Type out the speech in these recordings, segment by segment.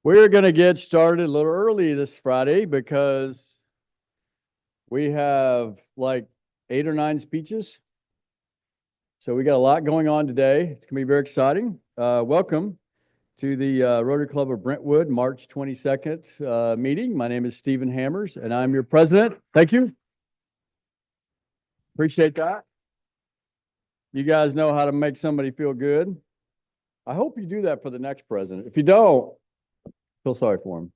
We're going to get started a little early this Friday because we have like 8 or 9 speeches. So we got a lot going on today. It's going to be very exciting. Welcome to the Rotary Club of Brentwood March 22nd meeting. My name is Stephen Hammers and I'm your president. Thank you. Appreciate that. You guys know how to make somebody feel good. I hope you do that for the next president. If you don't, feel sorry for him.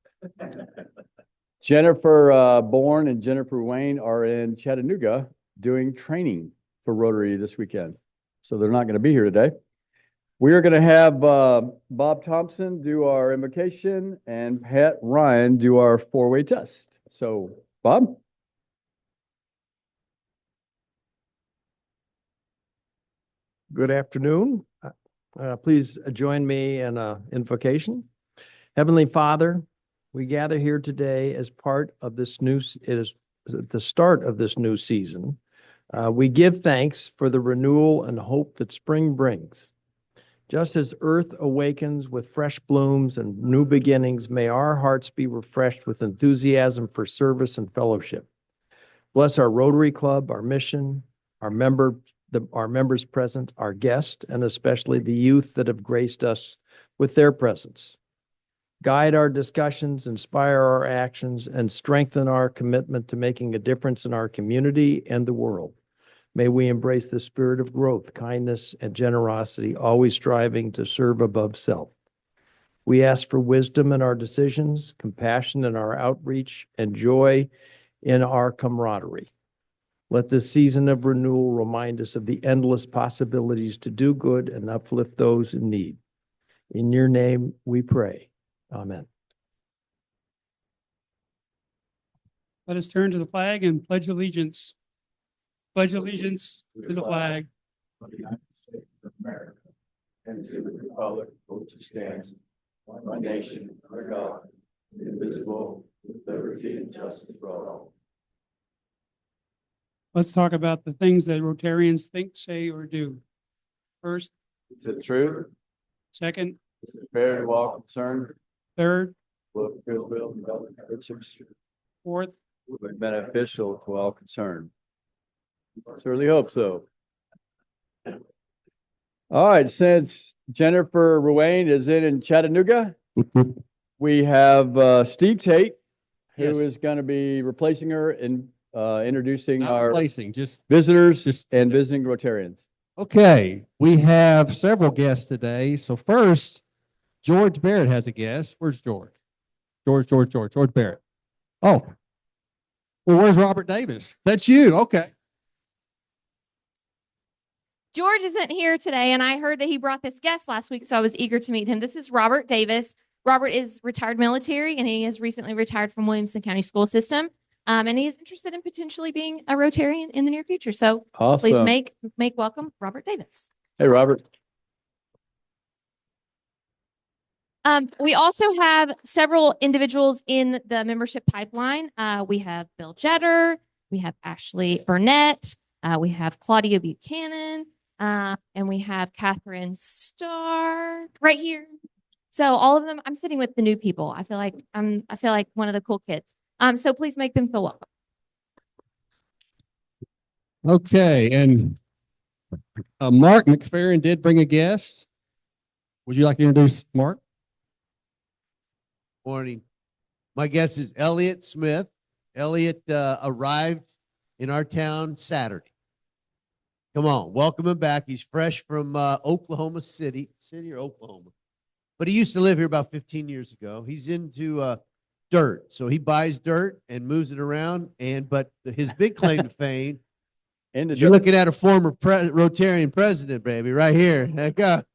Jennifer Bourne and Jennifer Wayne are in Chattanooga doing training for Rotary this weekend. So they're not going to be here today. We are going to have Bob Thompson do our invocation and Pat Ryan do our four-way test. So, Bob? Good afternoon. Please join me in an invocation. Heavenly Father, we gather here today as part of this it is the start of this new season. We give thanks for the renewal and hope that spring brings. Just as earth awakens with fresh blooms and new beginnings, may our hearts be refreshed with enthusiasm for service and fellowship. Bless our Rotary Club, our mission, our members present, our guests, and especially the youth that have graced us with their presence. Guide our discussions, inspire our actions, and strengthen our commitment to making a difference in our community and the world. May we embrace the spirit of growth, kindness, and generosity, always striving to serve above self. We ask for wisdom in our decisions, compassion in our outreach, and joy in our camaraderie. Let this season of renewal remind us of the endless possibilities to do good and uplift those in need. In your name we pray. Amen. Let us turn to the flag and pledge allegiance. Pledge allegiance to the flag of the United States of America and to the republic for which it stands, one nation under God, indivisible, with liberty and justice for all. Let's talk about the things that Rotarians think, say, or do. First, is it true? Second, is it fair to all concerned? Third, with goodwill and relationships. Fourth, with beneficial to all concerned. Certainly hope so. All right, since Jennifer Ruane is in Chattanooga, we have Steve Tate, who is going to be replacing her and introducing our visitors and visiting Rotarians. Okay, we have several guests today. So first, George Barrett has a guest. Where's George? George Barrett. Oh, well, where's Robert Davis? That's you. Okay. George isn't here today, and I heard that he brought this guest last week, so I was eager to meet him. This is Robert Davis. Robert is retired military, and he has recently retired from Williamson County School System, and he is interested in potentially being a Rotarian in the near future. So awesome. Please make welcome Robert Davis. Hey, Robert. We also have several individuals in the membership pipeline. We have Bill Jetter, we have Ashley Burnett, we have Claudia Buchanan, and we have Catherine Stark right here. So all of them, I'm sitting with the new people. I feel like one of the cool kids. So please make them feel welcome. Okay, and Mark McFerrin did bring a guest. Would you like to introduce Mark? Morning. My guest is Elliot Smith. Elliot arrived in our town Saturday. Come on, welcome him back. He's fresh from Oklahoma City or Oklahoma. But he used to live here about 15 years ago. He's into dirt. So he buys dirt and moves it around. But his big claim to fame, you're looking at a former Rotarian president, baby, right here. Heck up.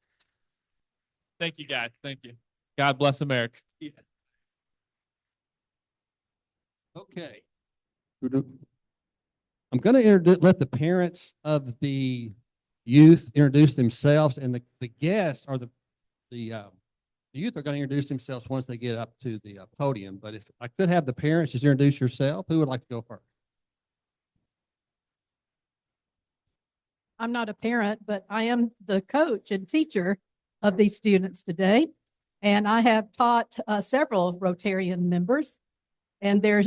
Thank you, guys. Thank you. God bless America. Yeah. Okay. I'm going to let the parents of the youth introduce themselves, and the guests are the youth are going to introduce themselves once they get up to the podium. But if I could have the parents just introduce yourself, who would like to go first? I'm not a parent, but I am the coach and teacher of these students today. And I have taught several Rotarian members and their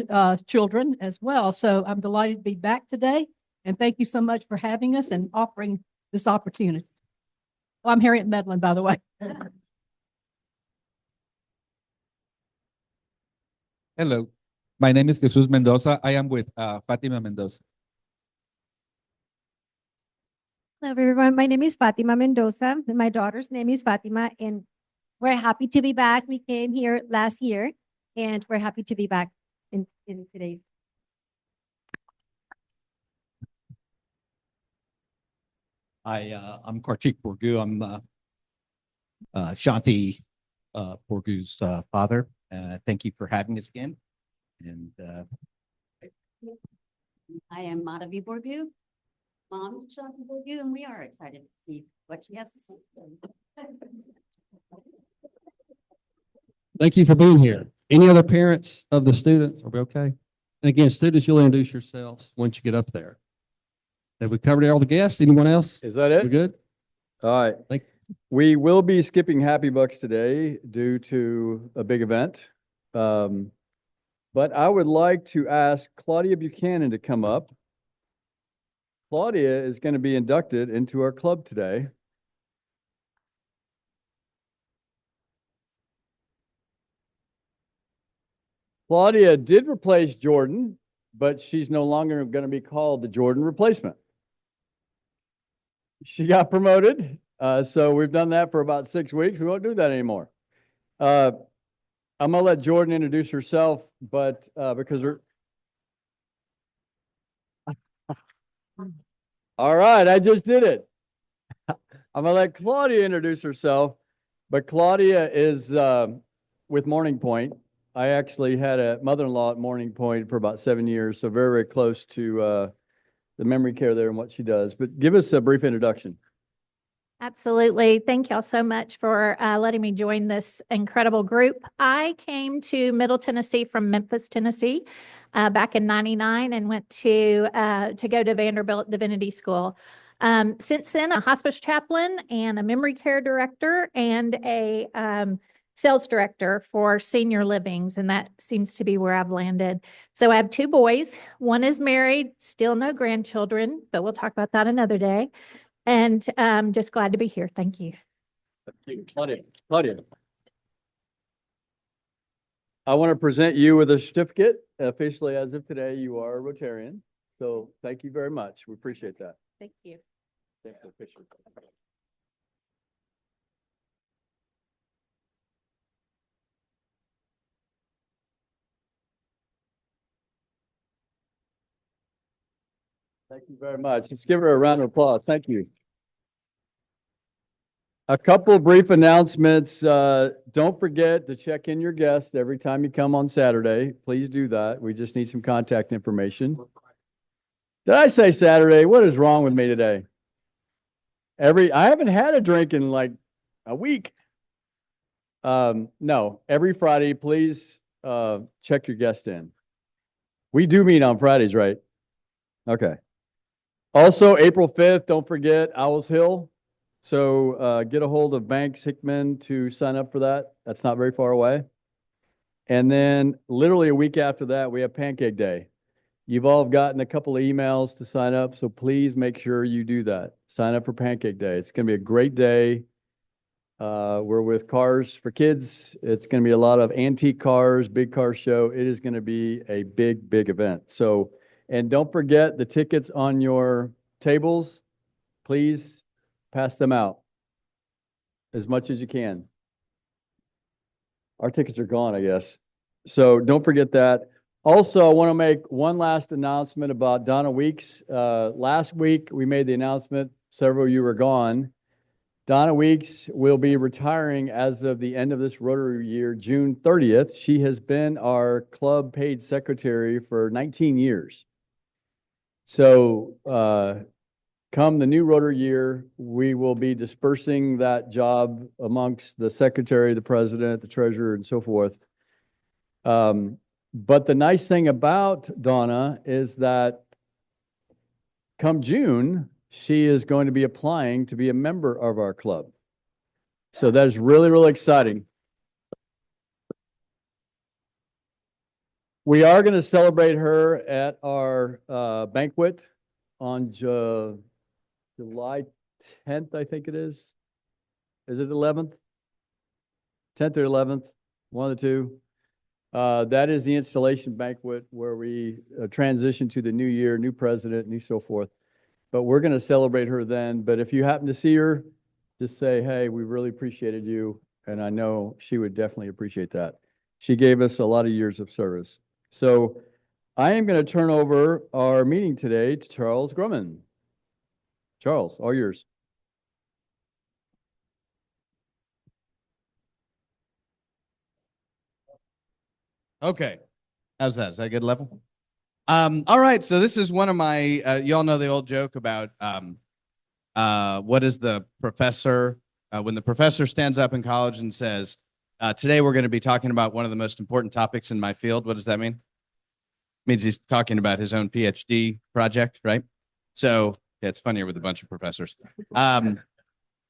children as well. So I'm delighted to be back today. And thank you so much for having us and offering this opportunity. Oh, I'm Harriet Medlin, by the way. Hello, my name is Jesus Mendoza. I am with Fatima Mendoza. Hello, everyone. My name is Fatima Mendoza, and my daughter's name is Fatima, and we're happy to be back. We came here last year, and we're happy to be back in today's. I'm Kartik Borgu. I'm Shanti Borgu's father. Thank you for having us again. And I am Madhavi Borgu, mom of Shanti Borgu, and we are excited to see what she has to say. Thank you for being here. Any other parents of the students? Are we okay? And again, students, you'll introduce yourselves once you get up there. Have we covered all the guests? Anyone else? Is that it? We good? All right. Thank We will be skipping Happy Bucks today due to a big event. But I would like to ask Claudia Buchanan to come up. Claudia is going to be inducted into our club today. Claudia did replace Jordan, but she's no longer going to be called the Jordan replacement. She got promoted. So we've done that for about 6 weeks. We won't do that anymore. I'm going to let Jordan introduce herself, but because her. All right, I just did it. I'm going to let Claudia introduce herself, but Claudia is with Morning Point. I actually had a mother-in-law at Morning Point for about 7 years, so very, very close to the memory care there and what she does. But give us a brief introduction. Absolutely. Thank y'all so much for letting me join this incredible group. I came to Middle Tennessee from Memphis, Tennessee, back in '99 and went to go to Vanderbilt Divinity School. Since then, a hospice chaplain and a memory care director and a sales director for senior livings, and that seems to be where I've landed. So I have 2 boys. One is married, still no grandchildren, but we'll talk about that another day. And just glad to be here. Thank you. Claudia. I want to present you with a certificate. Officially, as of today, you are a Rotarian. So thank you very much. We appreciate that. Thank you. Thank you, officially. Thank you very much. Let's give her a round of applause. Thank you. A couple of brief announcements. Don't forget to check in your guests every time you come on Saturday. Please do that. We just need some contact information. Did I say Saturday? What is wrong with me today? I haven't had a drink in like a week. No, every Friday, please check your guest in. We do meet on Fridays, right? Okay. Also, April 5th, don't forget Owls Hill. So get a hold of Banks Hickman to sign up for that. That's not very far away. And then literally a week after that, we have Pancake Day. You've all gotten a couple of emails to sign up, so please make sure you do that. Sign up for Pancake Day. It's going to be a great day. We're with Cars for Kids. It's going to be a lot of antique cars, big car show. It is going to be a big, big event. So, and don't forget the tickets on your tables. Please pass them out as much as you can. Our tickets are gone, I guess. So don't forget that. Also, I want to make one last announcement about Donna Weeks. Last week, we made the announcement. Several of you were gone. Donna Weeks will be retiring as of the end of this Rotary year, June 30th. She has been our club paid secretary for 19 years. So come the new Rotary year, we will be dispersing that job amongst the secretary, the president, the treasurer, and so forth. But the nice thing about Donna is that come June, she is going to be applying to be a member of our club. So that is really, really exciting. We are going to celebrate her at our banquet on July 10th, I think it is. Is it 11th? 10th or 11th, one of the two. That is the installation banquet where we transition to the new year, new president, and so forth. But we're going to celebrate her then. But if you happen to see her, just say, hey, we really appreciated you. And I know she would definitely appreciate that. She gave us a lot of years of service. So I am going to turn over our meeting today to Charles Grumman. Charles, all yours. Okay. How's that? Is that a good level? All right. So this is one of my, you all know the old joke about what is the professor, when the professor stands up in college and says, today we're going to be talking about one of the most important topics in my field. What does that mean? It means he's talking about his own PhD project, right? So yeah, it's funnier with a bunch of professors.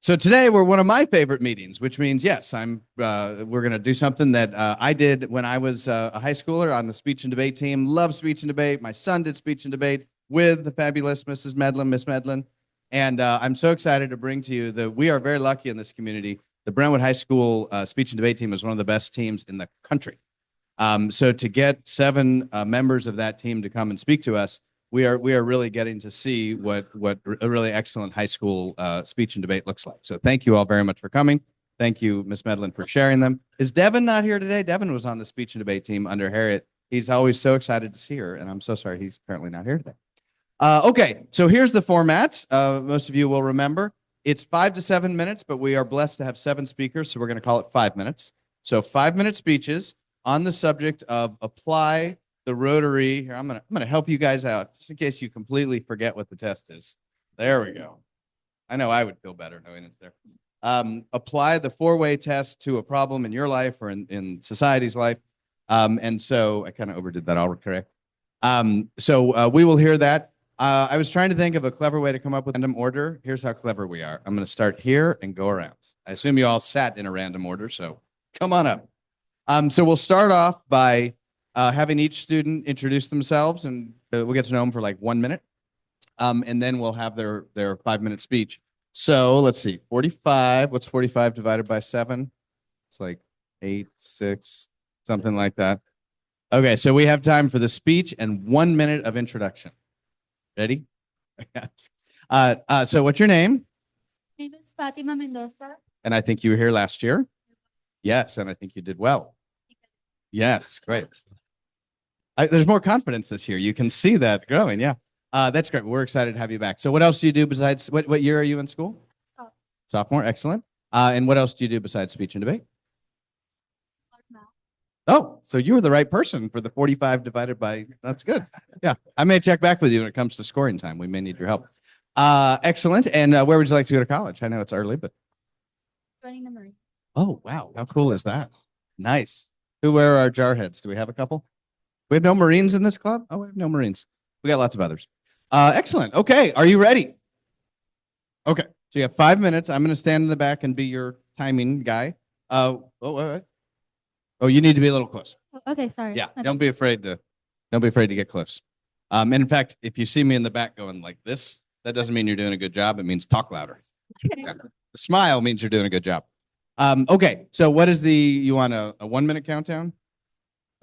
So today we're one of my favorite meetings, which means, yes, we're going to do something that I did when I was a high schooler on the speech and debate team. Love speech and debate. My son did speech and debate with the fabulous Mrs. Medlin, Miss Medlin. And I'm so excited to bring to you that we are very lucky in this community. The Brentwood High School speech and debate team is one of the best teams in the country. So to get 7 members of that team to come and speak to us, we are really getting to see what a really excellent high school speech and debate looks like. So thank you all very much for coming. Thank you, Miss Medlin, for sharing them. Is Devin not here today? Devin was on the speech and debate team under Harriet. He's always so excited to see her, and I'm so sorry he's currently not here today. Okay, so here's the format. Most of you will remember. It's 5 to 7 minutes, but we are blessed to have 7 speakers, so we're going to call it 5 minutes. So 5-minute speeches on the subject of apply the Rotary. Here, I'm gonna help you guys out just in case you completely forget what the test is. There we go. I know I would feel better knowing it's there. Apply the 4-way test to a problem in your life or in society's life. And so I kind of overdid that all correct. So we will hear that. I was trying to think of a clever way to come up with a random order. Here's how clever we are. I'm going to start here and go around. I assume you all sat in a random order, so come on up. So we'll start off by having each student introduce themselves, and we'll get to know them for like 1 minute. And then we'll have their 5-minute speech. So let's see, 45. What's 45 divided by 7? It's like 8, 6, something like that. Okay, so we have time for the speech and 1 minute of introduction. Ready? So what's your name? My name is Fatima Mendoza. And I think you were here last year. Yes, and I think you did well. Yes, great. There's more confidence this year. You can see that growing. Yeah, that's great. We're excited to have you back. So what else do you do besides, what year are you in school? Sophomore, excellent. And what else do you do besides speech and debate? Oh, so you were the right person for the 45 divided by, that's good. Yeah, I may check back with you when it comes to scoring time. We may need your help. Excellent. And where would you like to go to college? I know it's early, but. Joining the Marine. Oh, wow. How cool is that? Nice. Where are our jarheads? Do we have a couple? We have no Marines in this club? Oh, we have no Marines. We got lots of others. Excellent. Okay. Are you ready? Okay. So you have 5 minutes. I'm going to stand in the back and be your timing guy. Oh, you need to be a little closer. Okay, sorry. Yeah. Don't be afraid to get close. And in fact, if you see me in the back going like this, that doesn't mean you're doing a good job. It means talk louder. Okay. Yeah. The smile means you're doing a good job. Okay. So what is you want a 1 minute countdown?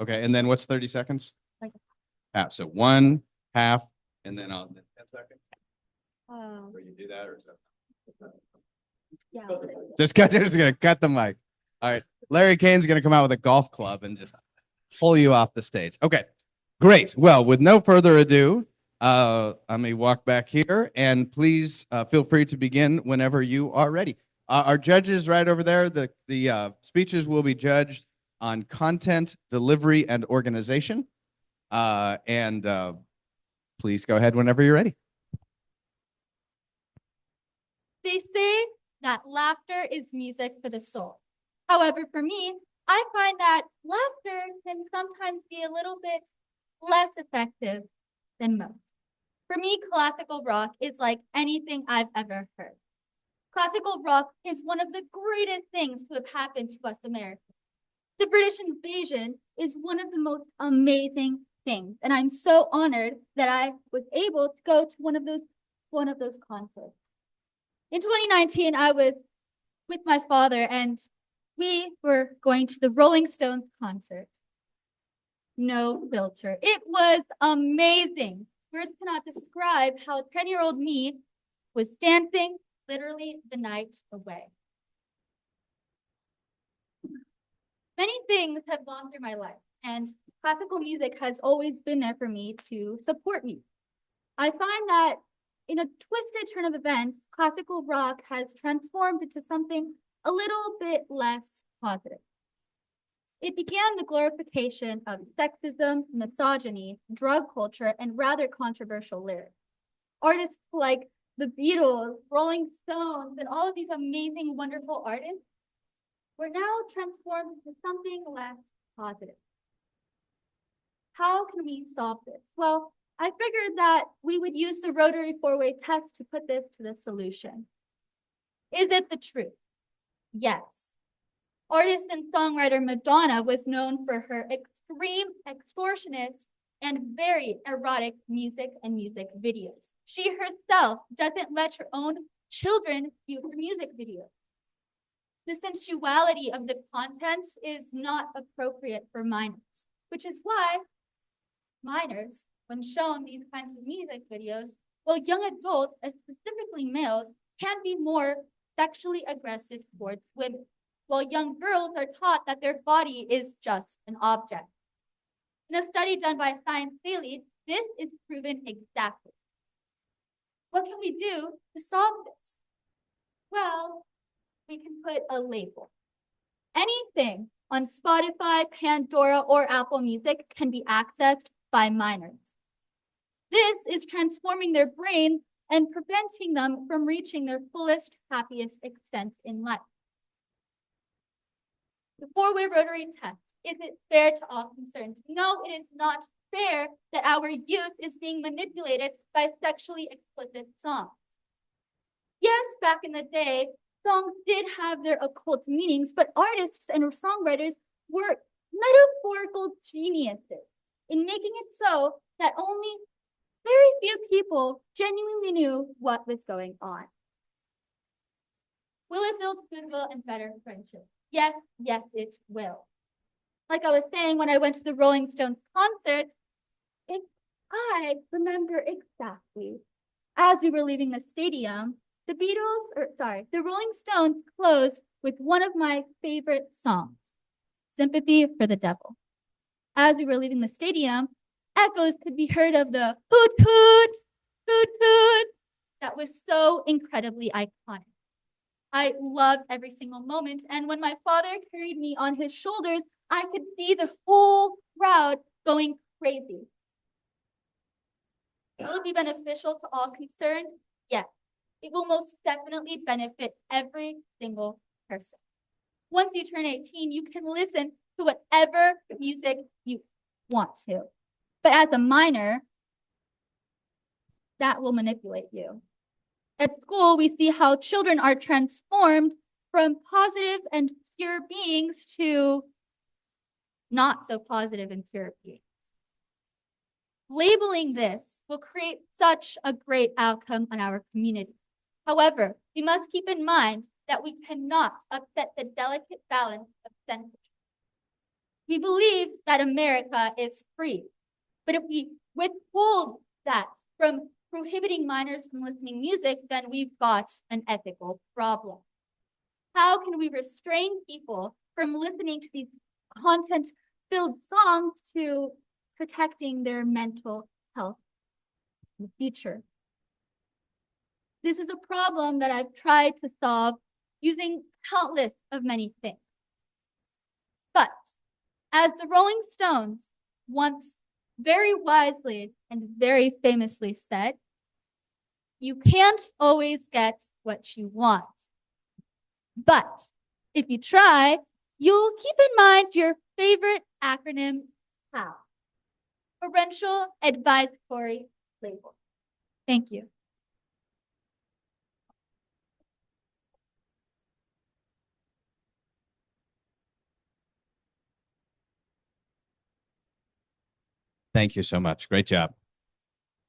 Okay. And then what's 30 seconds? Half. So 1, half, and then 10 seconds. Will you do that or is that? Yeah. Just gonna cut the mic. All right. Larry Kane's gonna come out with a golf club and just pull you off the stage. Okay. Great. Well, with no further ado, let me walk back here and please feel free to begin whenever you are ready. Our judges right over there, the speeches will be judged on content, delivery, and organization. Please go ahead whenever you're ready. They say that laughter is music for the soul. However, for me, I find that laughter can sometimes be a little bit less effective than most. For me, classical rock is like anything I've ever heard. Classical rock is one of the greatest things to have happened to us Americans. The British invasion is one of the most amazing things, and I'm so honored that I was able to go to one of those concerts. In 2019, I was with my father, and we were going to the Rolling Stones concert. No filter. It was amazing. Words cannot describe how 10-year-old me was dancing literally the night away. Many things have gone through my life, and classical music has always been there for me to support me. I find that in a twisted turn of events, classical rock has transformed into something a little bit less positive. It began the glorification of sexism, misogyny, drug culture, and rather controversial lyrics. Artists like the Beatles, Rolling Stones, and all of these amazing, wonderful artists were now transformed into something less positive. How can we solve this? Well, I figured that we would use the Rotary Four Way Test to put this to the solution. Is it the truth? Yes. Artist and songwriter Madonna was known for her extreme extortionist and very erotic music and music videos. She herself doesn't let her own children view her music videos. The sensuality of the content is not appropriate for minors, which is why minors, when shown these kinds of music videos, while young adults, and specifically males, can be more sexually aggressive towards women, while young girls are taught that their body is just an object. In a study done by Science Daily, this is proven exactly. What can we do to solve this? Well, we can put a label. Anything on Spotify, Pandora, or Apple Music can be accessed by minors. This is transforming their brains and preventing them from reaching their fullest, happiest extent in life. The four-way Rotary test. Is it fair to all concerned? No, it is not fair that our youth is being manipulated by sexually explicit songs. Yes, back in the day, songs did have their occult meanings, but artists and songwriters were metaphorical geniuses in making it so that only very few people genuinely knew what was going on. Will it build goodwill and better friendship? Yes, yes, it will. Like I was saying, when I went to the Rolling Stones concert, if I remember exactly, as we were leaving the stadium, the Rolling Stones closed with one of my favorite songs, Sympathy for the Devil. As we were leaving the stadium, echoes could be heard of the hoot hoot, hoot hoot. That was so incredibly iconic. I loved every single moment, and when my father carried me on his shoulders, I could see the whole crowd going crazy. Will it be beneficial to all concerned? Yes. It will most definitely benefit every single person. Once you turn 18, you can listen to whatever music you want to. But as a minor, that will manipulate you. At school, we see how children are transformed from positive and pure beings to not so positive and pure beings. Labeling this will create such a great outcome in our community. However, we must keep in mind that we cannot upset the delicate balance of censorship. We believe that America is free, but if we withhold that from prohibiting minors from listening to music, then we've got an ethical problem. How can we restrain people from listening to these content-filled songs to protecting their mental health in the future? This is a problem that I've tried to solve using countless of many things. But as the Rolling Stones once very wisely and very famously said, you can't always get what you want. But if you try, you'll keep in mind your favorite acronym, PAL, Parental Advisory Label. Thank you. Thank you so much. Great job.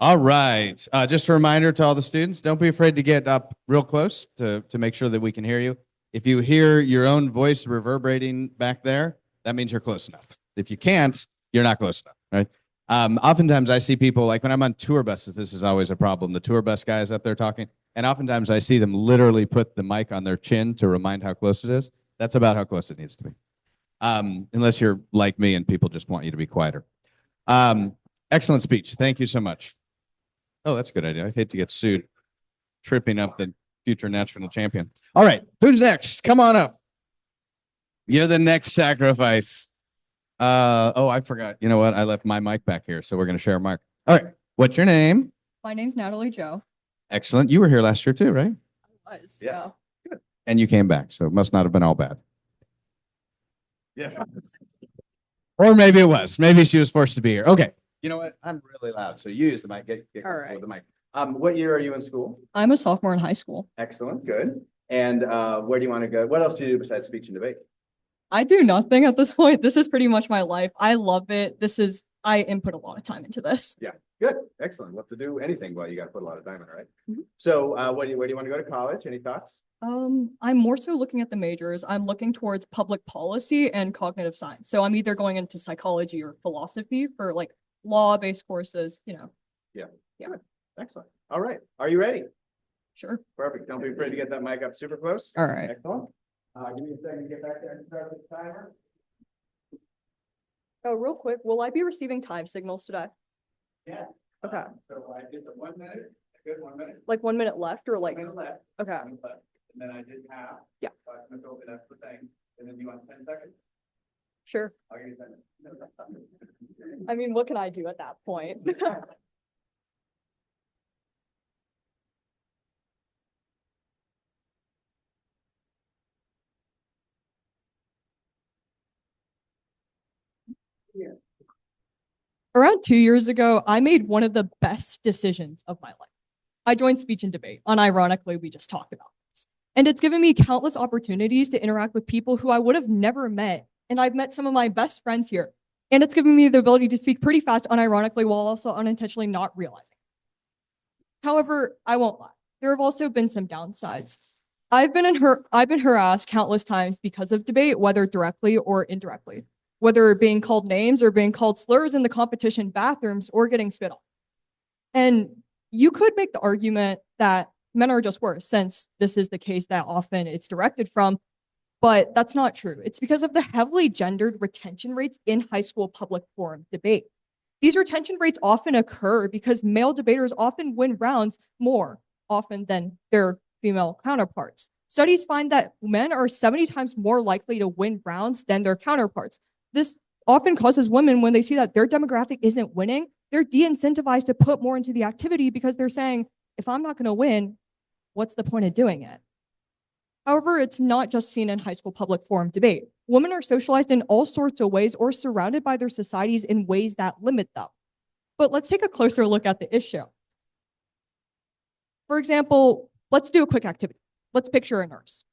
All right. Just a reminder to all the students, don't be afraid to get up real close to make sure that we can hear you. If you hear your own voice reverberating back there, that means you're close enough. If you can't, you're not close enough, right? Oftentimes I see people, like when I'm on tour buses, this is always a problem. The tour bus guy is up there talking, and oftentimes I see them literally put the mic on their chin to remind how close it is. That's about how close it needs to be. Unless you're like me and people just want you to be quieter. Excellent speech. Thank you so much. Oh, that's a good idea. I'd hate to get sued tripping up the future national champion. All right, who's next? Come on up. You're the next sacrifice. Oh, I forgot. You know what? I left my mic back here, so we're going to share a mic. All right, what's your name? My name's Natalie Joe. Excellent. You were here last year too, right? I was, Yes. Good. And you came back, so it must not have been all bad. Yeah. Or maybe it was. Maybe she was forced to be here. Okay. You know what? I'm really loud, so you use the mic. Get All right. with the mic. What year are you in school? I'm a sophomore in high school. Excellent. Good. And where do you want to go? What else do you do besides speech and debate? I do nothing at this point. This is pretty much my life. I love it. I input a lot of time into this. Yeah. Good. Excellent. Love to do anything. Well, you got to put a lot of time in, right? Mhm. So where do you want to go to college? Any thoughts? I'm more so looking at the majors. I'm looking towards public policy and cognitive science. So I'm either going into psychology or philosophy for like law-based courses, Yeah. Yeah. Good. Excellent. All right. Are you ready? Sure. Perfect. Don't be afraid to get that mic up super close. All right. Excellent. Give me a second to get back there and start the timer. Oh, real quick, will I be receiving time signals today? Yeah. Okay. So I did the 1 minute, a good 1 minute. Like 1 minute left or like? 1 minute left. Okay. 1 minute left. And then I did half. Yeah. So I'm gonna go over that's the thing. And then you want 10 seconds? Sure. I'll give you 10 minutes. I mean, what can I do at that point? Around 2 years ago, I made one of the best decisions of my life. I joined speech and debate. Unironically, we just talked about this. And it's given me countless opportunities to interact with people who I would have never met. And I've met some of my best friends here. And it's given me the ability to speak pretty fast, unironically, while also unintentionally not realizing. However, I won't lie. There have also been some downsides. I've been harassed countless times because of debate, whether directly or indirectly, whether being called names or being called slurs in the competition bathrooms or getting spit on. And you could make the argument that men are just worse, since this is the case that often it's directed from, but that's not true. It's because of the heavily gendered retention rates in high school public forum debate. These retention rates often occur because male debaters often win rounds more often than their female counterparts. Studies find that men are 70 times more likely to win rounds than their counterparts. This often causes women, when they see that their demographic isn't winning, they're de-incentivized to put more into the activity because they're saying, if I'm not going to win, what's the point of doing it? However, it's not just seen in high school public forum debate. Women are socialized in all sorts of ways or surrounded by their societies in ways that limit them. But let's take a closer look at the issue. For example, let's do a quick activity. Let's picture a nurse.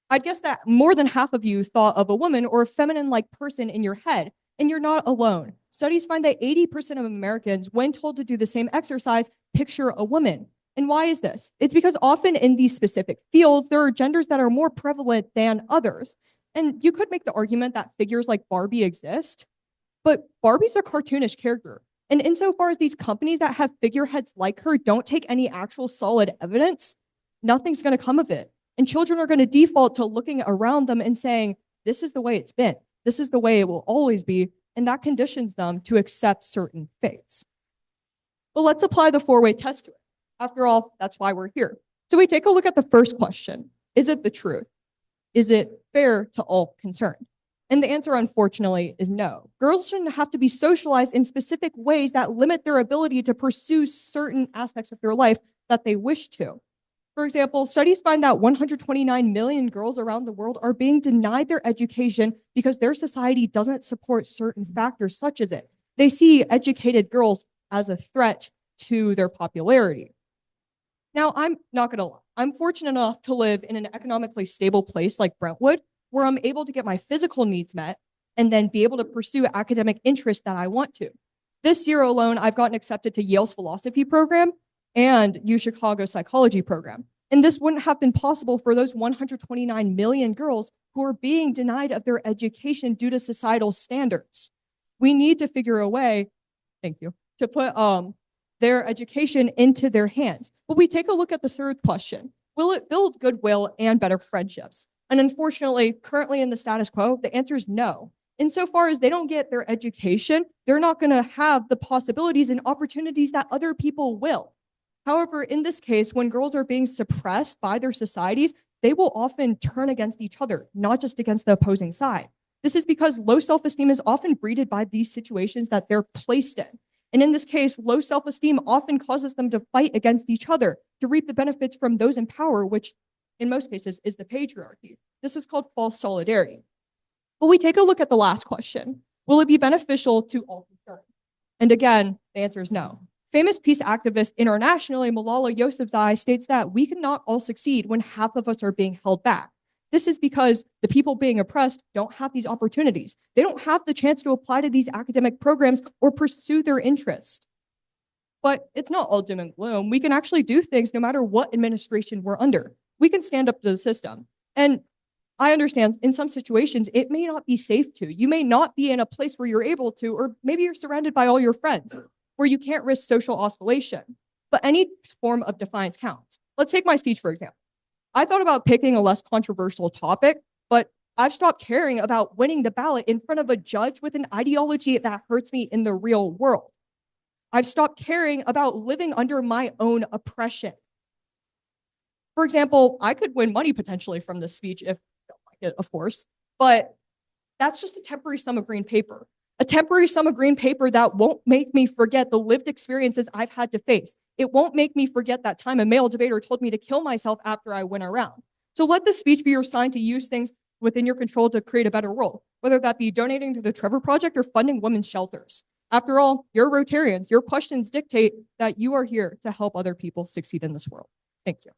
I'd guess that more than half of you thought of a woman or a feminine-like person in your head, and you're not alone. Studies find that 80% of Americans, when told to do the same exercise, picture a woman. And why is this? It's because often in these specific fields, there are genders that are more prevalent than others. And you could make the argument that figures like Barbie exist, but Barbie's a cartoonish character. And insofar as these companies that have figureheads like her don't take any actual solid evidence, nothing's going to come of it. And children are going to default to looking around them and saying, this is the way it's been. This is the way it will always be. And that conditions them to accept certain fates. But let's apply the four-way test to it. After all, that's why we're here. So we take a look at the first question. Is it the truth? Is it fair to all concerned? And the answer, unfortunately, is no. Girls shouldn't have to be socialized in specific ways that limit their ability to pursue certain aspects of their life that they wish to. For example, studies find that 129 million girls around the world are being denied their education because their society doesn't support certain factors such as it. They see educated girls as a threat to their popularity. Now, I'm not going to lie. I'm fortunate enough to live in an economically stable place like Brentwood, where I'm able to get my physical needs met and then be able to pursue academic interests that I want to. This year alone, I've gotten accepted to Yale's philosophy program and U Chicago psychology program. And this wouldn't have been possible for those 129 million girls who are being denied of their education due to societal standards. We need to figure a way, thank you, to put their education into their hands. But we take a look at the third question. Will it build goodwill and better friendships? And unfortunately, currently in the status quo, the answer is no. Insofar as they don't get their education, they're not going to have the possibilities and opportunities that other people will. However, in this case, when girls are being suppressed by their societies, they will often turn against each other, not just against the opposing side. This is because low self-esteem is often breeded by these situations that they're placed in. And in this case, low self-esteem often causes them to fight against each other to reap the benefits from those in power, which in most cases is the patriarchy. This is called false solidarity. But we take a look at the last question. Will it be beneficial to all concerned? And again, the answer is no. Famous peace activist internationally, Malala Yousafzai, states that we cannot all succeed when half of us are being held back. This is because the people being oppressed don't have these opportunities. They don't have the chance to apply to these academic programs or pursue their interest. But it's not all doom and gloom. We can actually do things no matter what administration we're under. We can stand up to the system. And I understand in some situations, it may not be safe to. You may not be in a place where you're able to, or maybe you're surrounded by all your friends, where you can't risk social oscillation. But any form of defiance counts. Let's take my speech, for example. I thought about picking a less controversial topic, but I've stopped caring about winning the ballot in front of a judge with an ideology that hurts me in the real world. I've stopped caring about living under my own oppression. For example, I could win money potentially from this speech if I don't like it, of course, but that's just a temporary sum of green paper. A temporary sum of green paper that won't make me forget the lived experiences I've had to face. It won't make me forget that time a male debater told me to kill myself after I went around. So let this speech be your sign to use things within your control to create a better world, whether that be donating to the Trevor Project or funding women's shelters. After all, you're Rotarians. Your questions dictate that you are here to help other people succeed in this world. Thank you.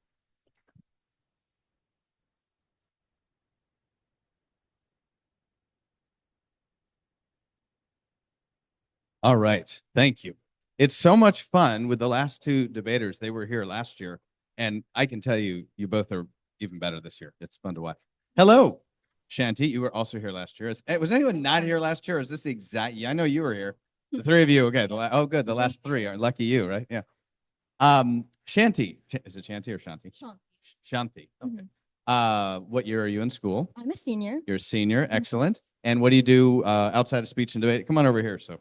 All right. Thank you. It's so much fun with the last two debaters. They were here last year, and I can tell you, you both are even better this year. It's fun to watch. Hello, Shanti. You were also here last year. Was anyone not here last year? Or is this the exact? Yeah, I know you were here. The three of you. Okay. Oh, good. The last three are lucky you, right? Yeah. Shanti. Is it Shanti or Shanti? Shanti. Okay. What year are you in school? I'm a senior. You're a senior. Excellent. And what do you do outside of speech and debate? Come on over here. So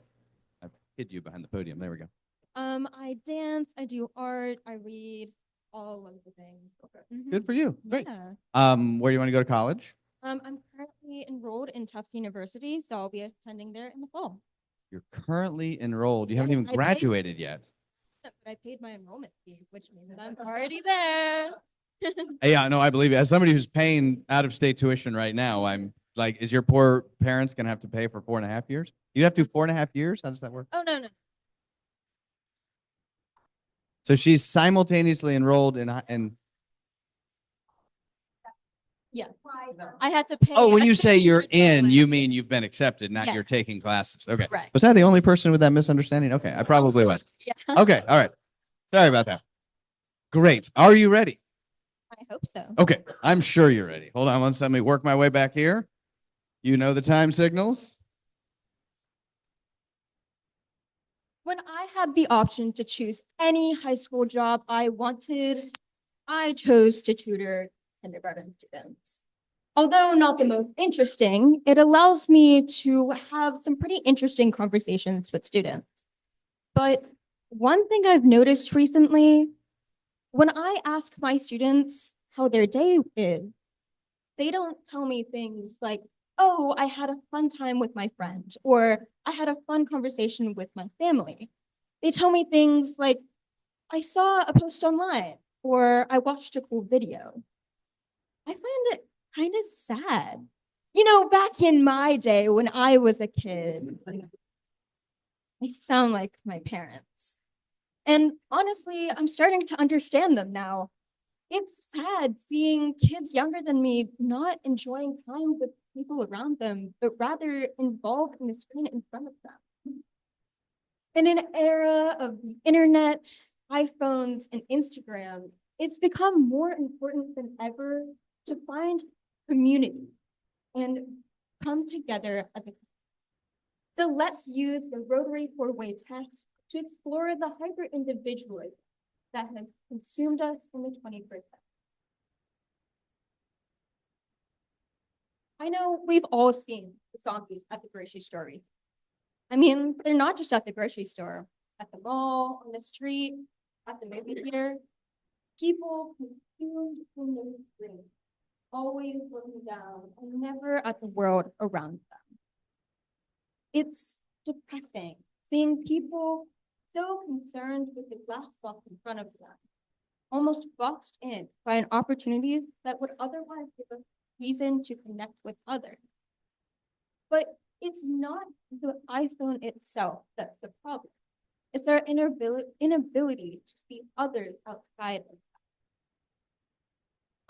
I hid you behind the podium. There we go. I dance, I do art, I read, all of the things. Okay. Good for you. Great. Yeah. Where do you want to go to college? I'm currently enrolled in Tufts University, so I'll be attending there in the fall. You're currently enrolled. You haven't Yes, even I paid- graduated yet. But I paid my enrollment fee, which means I'm already there. Yeah, no, I believe it. As somebody who's paying out-of-state tuition right now, I'm like, is your poor parents going to have to pay for 4.5 years? You have to do 4.5 years? How does that work? Oh, no. So she's simultaneously enrolled in Yeah. I had to pay. Oh, when a you say you're in, $50 you mean you've been accepted, not Yeah. you're taking classes. Okay. Right. Was I the only person with that misunderstanding? Okay, I probably was. Yeah. Okay, all right. Sorry about that. Great. Are you ready? I hope so. Okay, I'm sure you're ready. Hold on, let me work my way back here. You know the time signals? When I had the option to choose any high school job I wanted, I chose to tutor kindergarten students. Although not the most interesting, it allows me to have some pretty interesting conversations with students. But one thing I've noticed recently, when I ask my students how their day is, they don't tell me things like, oh, I had a fun time with my friend, or I had a fun conversation with my family. They tell me things like, I saw a post online, or I watched a cool video. I find it kind of sad. You know, back in my day when I was a kid, I sound like my parents. And honestly, I'm starting to understand them now. It's sad seeing kids younger than me not enjoying time with people around them, but rather involved in the screen in front of them. In an era of the internet, iPhones, and Instagram, it's become more important than ever to find community and come together as a. So let's use the Rotary Four Way Test to explore the hyper-individualism that has consumed us in the 21st century. I know we've all seen the zombies at the grocery store. I mean, they're not just at the grocery store, at the mall, on the street, at the movie theater. People consumed in their screens, always looking down and never at the world around them. It's depressing seeing people so concerned with the glass box in front of them, almost boxed in by an opportunity that would otherwise give us reason to connect with others. But it's not the iPhone itself that's the problem. It's our inability to see others outside of that.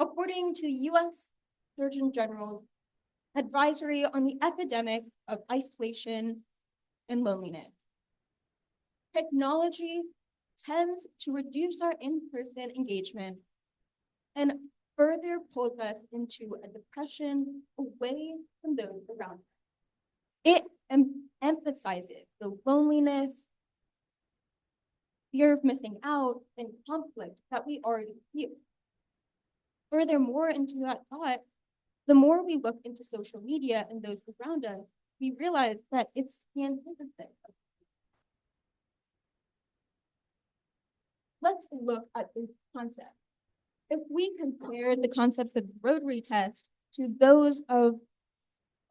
According to the US Surgeon General's advisory on the epidemic of isolation and loneliness, technology tends to reduce our in-person engagement and further pulls us into a depression away from those around us. It emphasizes the loneliness, fear of missing out, and conflict that we already feel. Furthermore, into that thought, the more we look into social media and those around us, we realize that it's the antithesis. Let's look at this concept. If we compare the concepts of the Rotary test to those of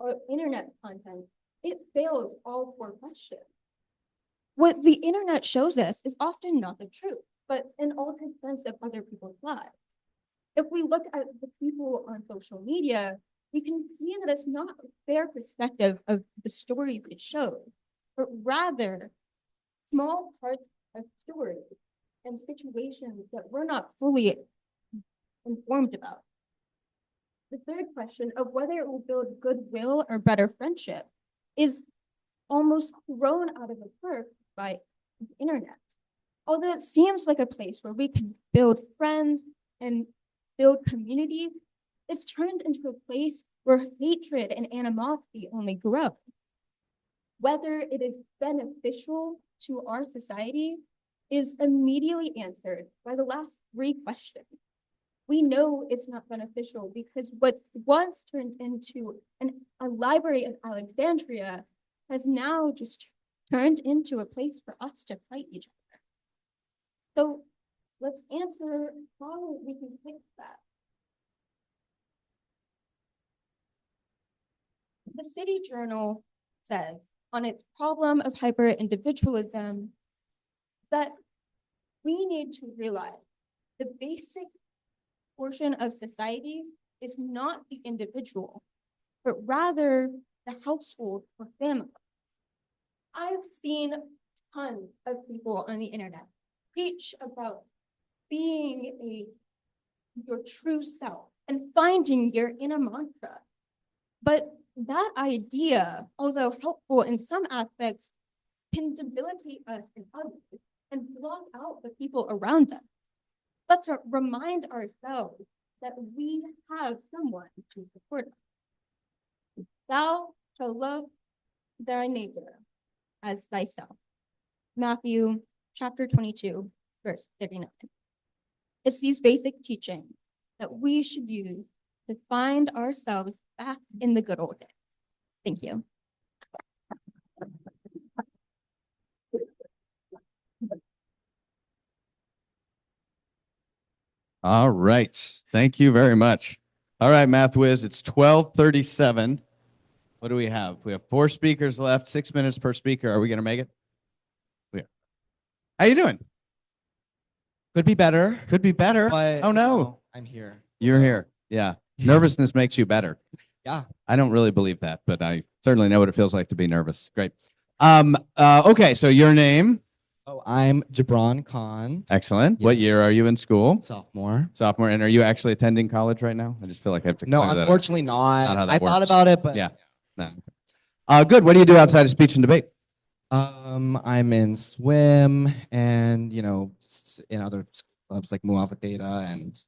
our internet content, it fails all 4 questions. What the internet shows us is often not the truth, but an altered sense of other people's lives. If we look at the people on social media, we can see that it's not a fair perspective of the stories it shows, but rather small parts of stories and situations that we're not fully informed about. The third question of whether it will build goodwill or better friendship is almost thrown out of the park by the internet. Although it seems like a place where we can build friends and build community, it's turned into a place where hatred and animosity only grow. Whether it is beneficial to our society is immediately answered by the last 3 questions. We know it's not beneficial because what once turned into a library of Alexandria has now just turned into a place for us to fight each other. So let's answer how we can fix that. The City Journal says on its problem of hyper-individualism that we need to realize the basic portion of society is not the individual, but rather the household or family. I've seen tons of people on the internet preach about being your true self and finding your inner mantra. But that idea, although helpful in some aspects, can debilitate us in others and block out the people around us. Let's remind ourselves that we have someone to support us. Thou shalt love thy neighbor as thyself. Matthew chapter 22, verse 39. It's these basic teachings that we should use to find ourselves back in the good old days. Thank you. All right. Thank you very much. All right, Math Whiz, it's 12:37. What do we have? We have 4 speakers left, 6 minutes per speaker. Are we going to make it? We are. How you doing? Could be better. Could be better. But, oh, no. I'm here. You're here. Yeah. Nervousness makes you better. Yeah. I don't really believe that, but I certainly know what it feels like to be nervous. Great. Okay, so your name? Oh, I'm Jabron Khan. Excellent. What year are you in school? Sophomore. Sophomore. And are you actually attending college right now? I just feel like I have to No, clear that up. unfortunately not. Not how that I thought works. about it, but yeah. No. Good. What do you do outside of speech and debate? I'm in swim and, in other clubs like Mu Alpha Theta and,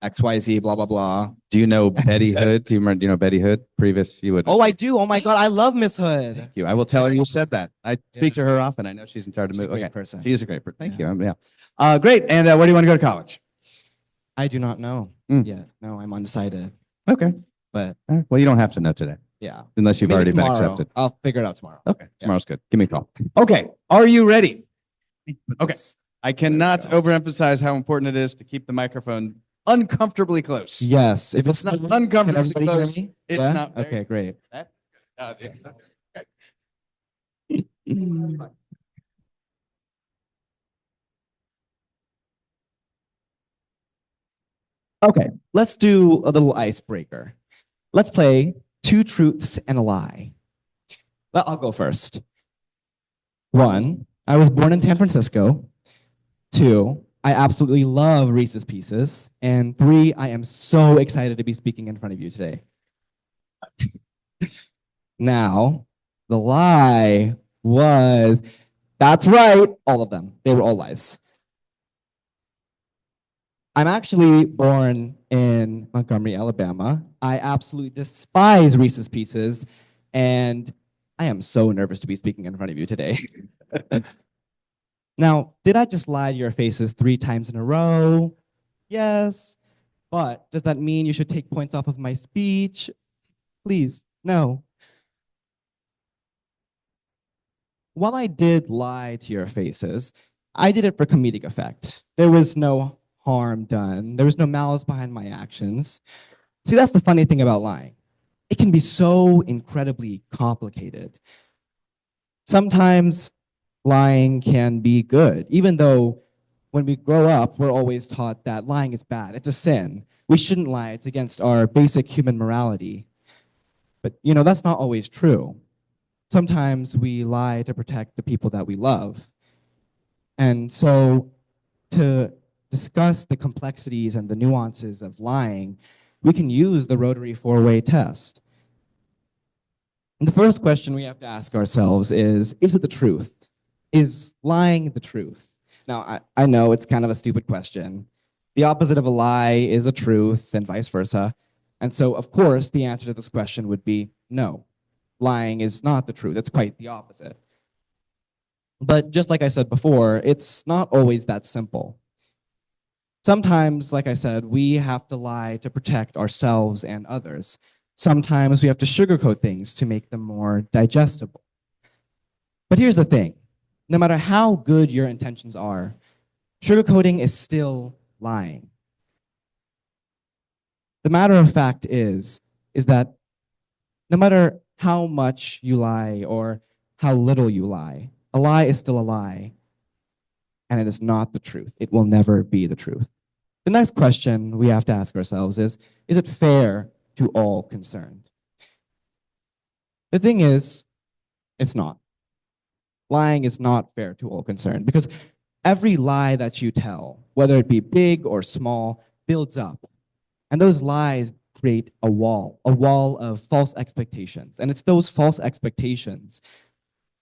XYZ, blah, blah, blah. Do you know Betty Hood? Do you know Betty Hood? Previous, you would. Oh, I do. Oh my God. I love Miss Hood. Thank you. I will tell her you said that. I speak to her often. I know she's in charge of She's a moving. great person. She is a great person. Thank you. Yeah. Great. And where do you want to go to college? I do not know yet. No, I'm undecided. Okay. But Well, you don't have to know today. yeah. Unless you've Maybe already been tomorrow. accepted. I'll figure it out tomorrow. Okay. Tomorrow's good. Give me a call. Okay. Are you ready? Okay. This- I cannot overemphasize how important it is to keep the microphone uncomfortably close. Yes. If it's not uncomfortably Can everybody hear close, me? it's Yeah? not very- Okay, great. That's okay. Okay, let's do a little icebreaker. Let's play two truths and a lie. Well, I'll go first. 1, I was born in San Francisco. 2, I absolutely love Reese's Pieces. And 3, I am so excited to be speaking in front of you today. Now, the lie was, that's right, all of them. They were all lies. I'm actually born in Montgomery, Alabama. I absolutely despise Reese's Pieces, and I am so nervous to be speaking in front of you today. Now, did I just lie to your faces 3 times in a row? Yes. But does that mean you should take points off of my speech? Please, no. While I did lie to your faces, I did it for comedic effect. There was no harm done. There was no malice behind my actions. See, that's the funny thing about lying. It can be so incredibly complicated. Sometimes lying can be good, even though when we grow up, we're always taught that lying is bad. It's a sin. We shouldn't lie. It's against our basic human morality. But, that's not always true. Sometimes we lie to protect the people that we love. And so to discuss the complexities and the nuances of lying, we can use the Rotary Four Way Test. And the first question we have to ask ourselves is it the truth? Is lying the truth? Now, I know it's kind of a stupid question. The opposite of a lie is a truth and vice versa. And so, of course, the answer to this question would be no. Lying is not the truth. It's quite the opposite. But just like I said before, it's not always that simple. Sometimes, like I said, we have to lie to protect ourselves and others. Sometimes we have to sugarcoat things to make them more digestible. But here's the thing. No matter how good your intentions are, sugarcoating is still lying. The matter of fact is that no matter how much you lie or how little you lie, a lie is still a lie, and it is not the truth. It will never be the truth. The next question we have to ask ourselves is it fair to all concerned? The thing is, it's not. Lying is not fair to all concerned because every lie that you tell, whether it be big or small, builds up. And those lies create a wall of false expectations. And it's those false expectations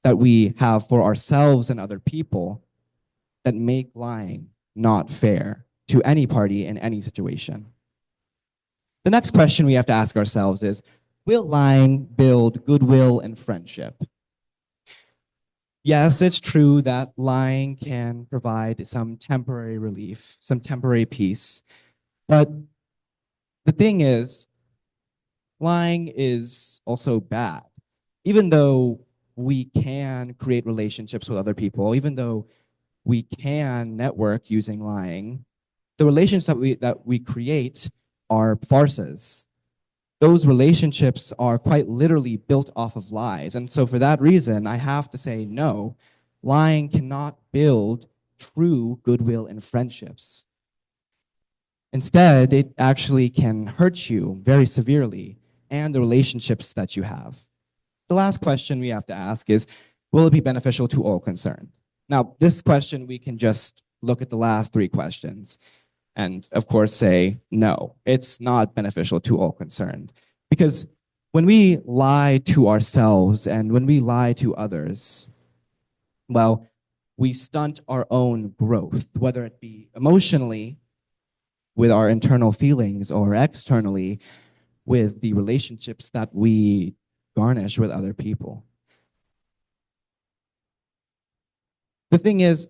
that we have for ourselves and other people that make lying not fair to any party in any situation. The next question we have to ask ourselves is, will lying build goodwill and friendship? Yes, it's true that lying can provide some temporary relief, some temporary peace. But the thing is, lying is also bad. Even though we can create relationships with other people, even though we can network using lying, the relationships that we create are farces. Those relationships are quite literally built off of lies. And so for that reason, I have to say no, lying cannot build true goodwill and friendships. Instead, it actually can hurt you very severely and the relationships that you have. The last question we have to ask is, will it be beneficial to all concerned? Now, this question, we can just look at the last 3 questions and, of course, say, no, it's not beneficial to all concerned. Because When we lie to ourselves and when we lie to others, well, we stunt our own growth, whether it be emotionally with our internal feelings or externally with the relationships that we garnish with other people. The thing is,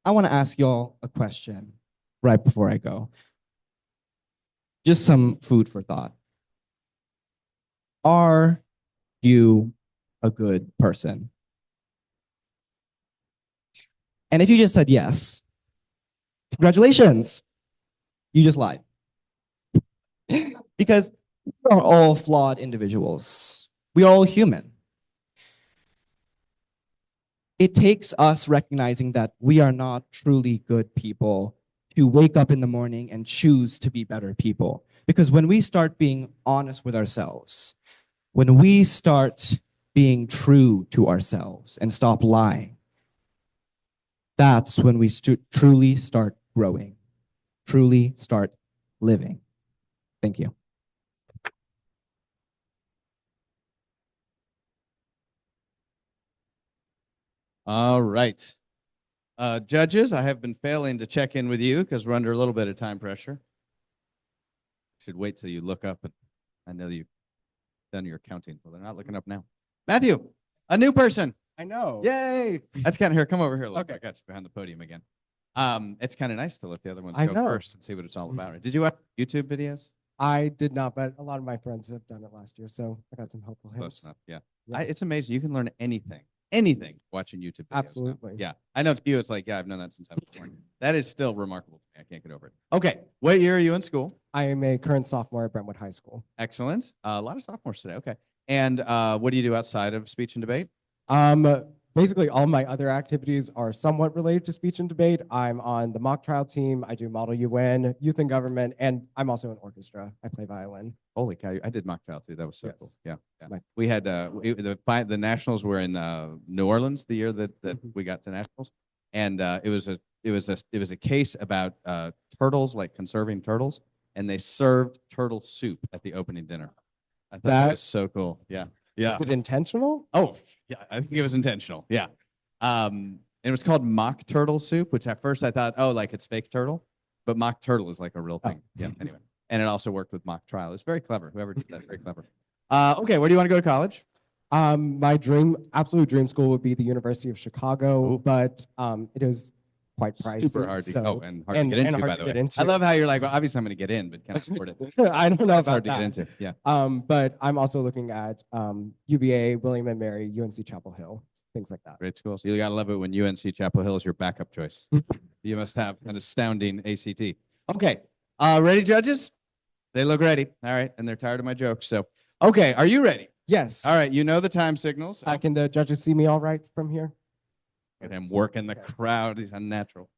I want to ask y'all a question right before I go. Just some food for thought. Are you a good person? And if you just said yes, congratulations, you just lied. Because we are all flawed individuals. We are all human. It takes us recognizing that we are not truly good people to wake up in the morning and choose to be better people. Because when we start being honest with ourselves, when we start being true to ourselves and stop lying, that's when we truly start growing, truly start living. Thank you. All right. Judges, I have been failing to check in with you because we're under a little bit of time pressure. Should wait till you look up, and I know you've done your counting. Well, they're not looking up now. Matthew, a new person. I know. Yay! That's kind of here. Come over here. Look, I got you behind the podium again. It's kind of nice to let the other ones I go know. first and see what it's all about. Did you watch YouTube videos? I did not, but a lot of my friends have done it last year, so I got some helpful hints. Close enough. Yeah. Yeah. It's amazing. You can learn anything watching YouTube videos now. Absolutely. Yeah. I know to you, it's like, yeah, I've known that since I was born. That is still remarkable to me. I can't get over it. Okay. What year are you in school? I am a current sophomore at Brentwood High School. Excellent. A lot of sophomores today. Okay. And what do you do outside of speech and debate? Basically, all my other activities are somewhat related to speech and debate. I'm on the mock trial team. I do Model UN, youth and government, and I'm also in orchestra. I play violin. Holy cow! I did mock trial too. That was so Yes. cool. Yeah. Yeah. my- We had the nationals were in New Orleans the year that we got to nationals, and it was a case about turtles, like conserving turtles, and they served turtle soup at the opening dinner. I thought that was so cool. Yeah. Yeah. Is it intentional? Oh, yeah, I think it was intentional. Yeah. It was called mock turtle soup, which at first I thought, oh, like it's fake turtle, but mock turtle is like a real thing. Yeah. Anyway, and it also worked with mock trial. It's very clever. Whoever did that, very clever. Okay, where do you want to go to college? My absolute dream school would be the University of Chicago, but it is quite pricey. Super hard to, so- and hard to get into, by the way. I love how you're like, well, obviously I'm going to get in, but can't afford it. I don't know That's about hard to that. get into. Yeah. But I'm also looking at UVA, William and Mary, UNC Chapel Hill, things like that. Great schools. You gotta love it when UNC Chapel Hill is your backup choice. You must have an astounding ACT. Okay, ready, judges? They look ready. All right, and they're tired of my jokes. So, okay, are you ready? Yes. All right, you know the time signals. Can the judges see me all right from here? Get him working the crowd. He's unnatural.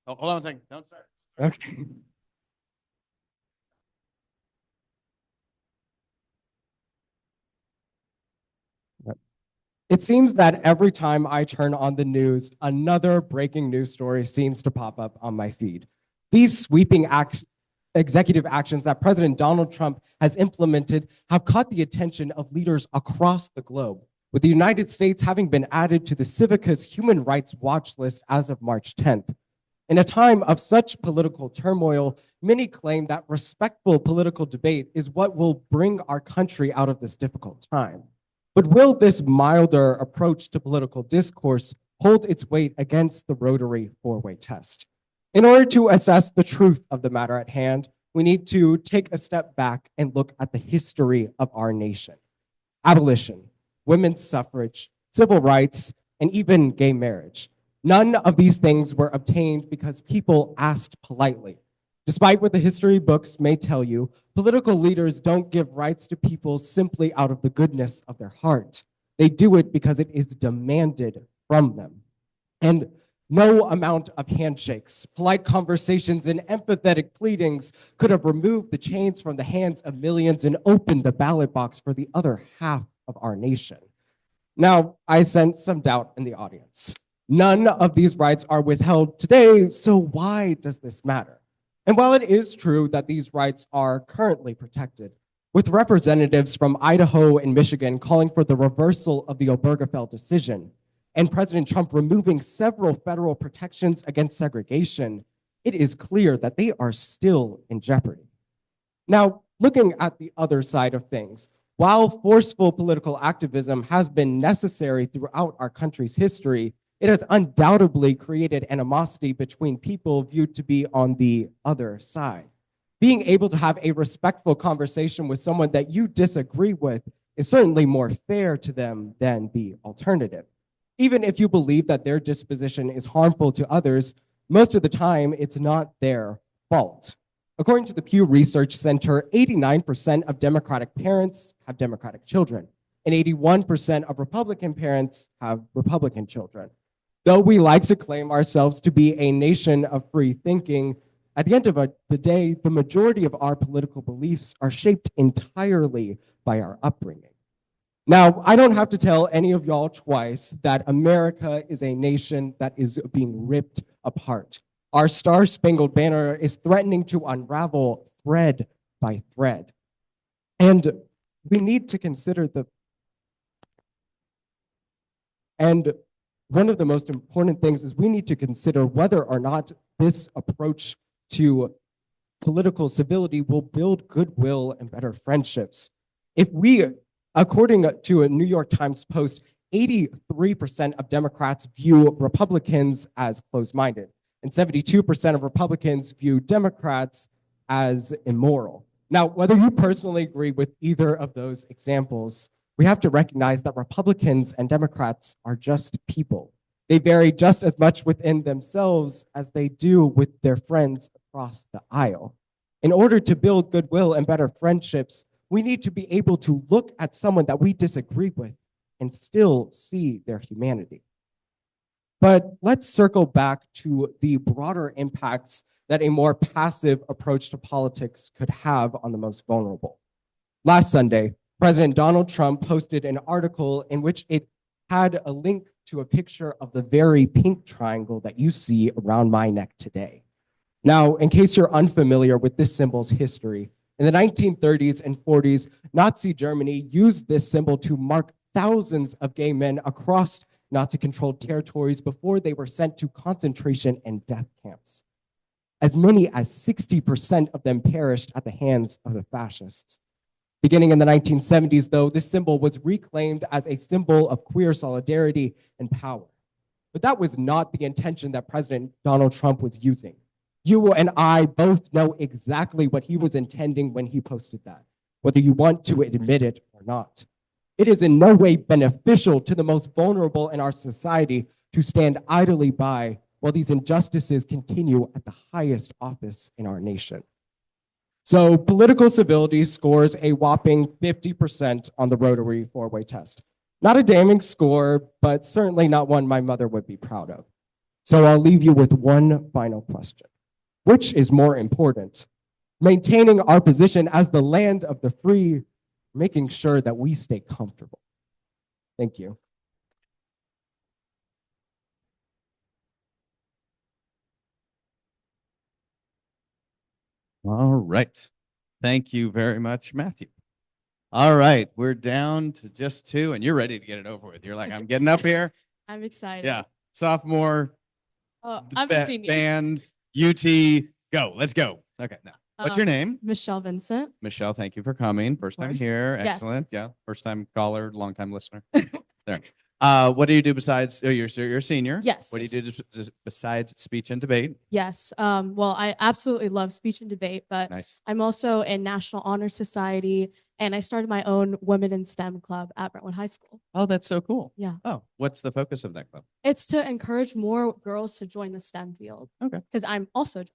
Oh, hold on a second. Don't start. Okay. It seems that every time I turn on the news, another breaking news story seems to pop up on my feed. These sweeping executive actions that President Donald Trump has implemented have caught the attention of leaders across the globe, with the United States having been added to the Civica's Human Rights Watch list as of March 10th. In a time of such political turmoil, many claim that respectful political debate is what will bring our country out of this difficult time. But will this milder approach to political discourse hold its weight against the Rotary Four Way Test? In order to assess the truth of the matter at hand, we need to take a step back and look at the history of our nation. Abolition, women's suffrage, civil rights, and even gay marriage. None of these things were obtained because people asked politely. Despite what the history books may tell you, political leaders don't give rights to people simply out of the goodness of their heart. They do it because it is demanded from them. And no amount of handshakes, polite conversations, and empathetic pleadings could have removed the chains from the hands of millions and opened the ballot box for the other half of our nation. Now, I sense some doubt in the audience. None of these rights are withheld today, so why does this matter? And while it is true that these rights are currently protected, with representatives from Idaho and Michigan calling for the reversal of the Obergefell decision, and President Trump removing several federal protections against segregation, it is clear that they are still in jeopardy. Now, looking at the other side of things, while forceful political activism has been necessary throughout our country's history, it has undoubtedly created animosity between people viewed to be on the other side. Being able to have a respectful conversation with someone that you disagree with is certainly more fair to them than the alternative. Even if you believe that their disposition is harmful to others, most of the time it's not their fault. According to the Pew Research Center, 89% of Democratic parents have Democratic children, and 81% of Republican parents have Republican children. Though we like to claim ourselves to be a nation of free thinking, at the end of the day, the majority of our political beliefs are shaped entirely by our upbringing. Now, I don't have to tell any of y'all twice that America is a nation that is being ripped apart. Our Star-Spangled Banner is threatening to unravel thread by thread. And we need to consider one of the most important things is we need to consider whether or not this approach to political civility will build goodwill and better friendships. If we, according to a New York Times post, 83% of Democrats view Republicans as closed-minded, and 72% of Republicans view Democrats as immoral. Now, whether you personally agree with either of those examples, we have to recognize that Republicans and Democrats are just people. They vary just as much within themselves as they do with their friends across the aisle. In order to build goodwill and better friendships, we need to be able to look at someone that we disagree with and still see their humanity. But let's circle back to the broader impacts that a more passive approach to politics could have on the most vulnerable. Last Sunday, President Donald Trump posted an article in which it had a link to a picture of the very pink triangle that you see around my neck today. Now, in case you're unfamiliar with this symbol's history, in the 1930s and 40s, Nazi Germany used this symbol to mark thousands of gay men across Nazi-controlled territories before they were sent to concentration and death camps. As many as 60% of them perished at the hands of the fascists. Beginning in the 1970s, though, this symbol was reclaimed as a symbol of queer solidarity and power. But that was not the intention that President Donald Trump was using. You and I both know exactly what he was intending when he posted that, whether you want to admit it or not. It is in no way beneficial to the most vulnerable in our society to stand idly by while these injustices continue at the highest office in our nation. So political civility scores a whopping 50% on the Rotary Four Way Test. Not a damning score, but certainly not one my mother would be proud of. So I'll leave you with one final question. Which is more important? Maintaining our position as the land of the free, making sure that we stay comfortable. Thank you. All right. Thank you very much, Matthew. All right. We're down to just two, and you're ready to get it over with. You're like, I'm getting up here. I'm excited. Yeah. Sophomore, Oh, I'm a senior. band, UT, go. Let's go. Okay. Now, what's your name? Michelle Vincent. Michelle, thank you for coming. First time course. here. Yes. Excellent. Yeah. First time caller, long time listener. There. What do you do besides, you're a senior? Yes. What do you do besides speech and debate? Yes. Well, I absolutely love speech and debate, but Nice. I'm also in National Honor Society, and I started my own Women in STEM club at Brentwood High School. Oh, that's so cool. Yeah. Oh, what's the focus of that club? It's to encourage more girls to join the STEM field. Okay. Because I'm also.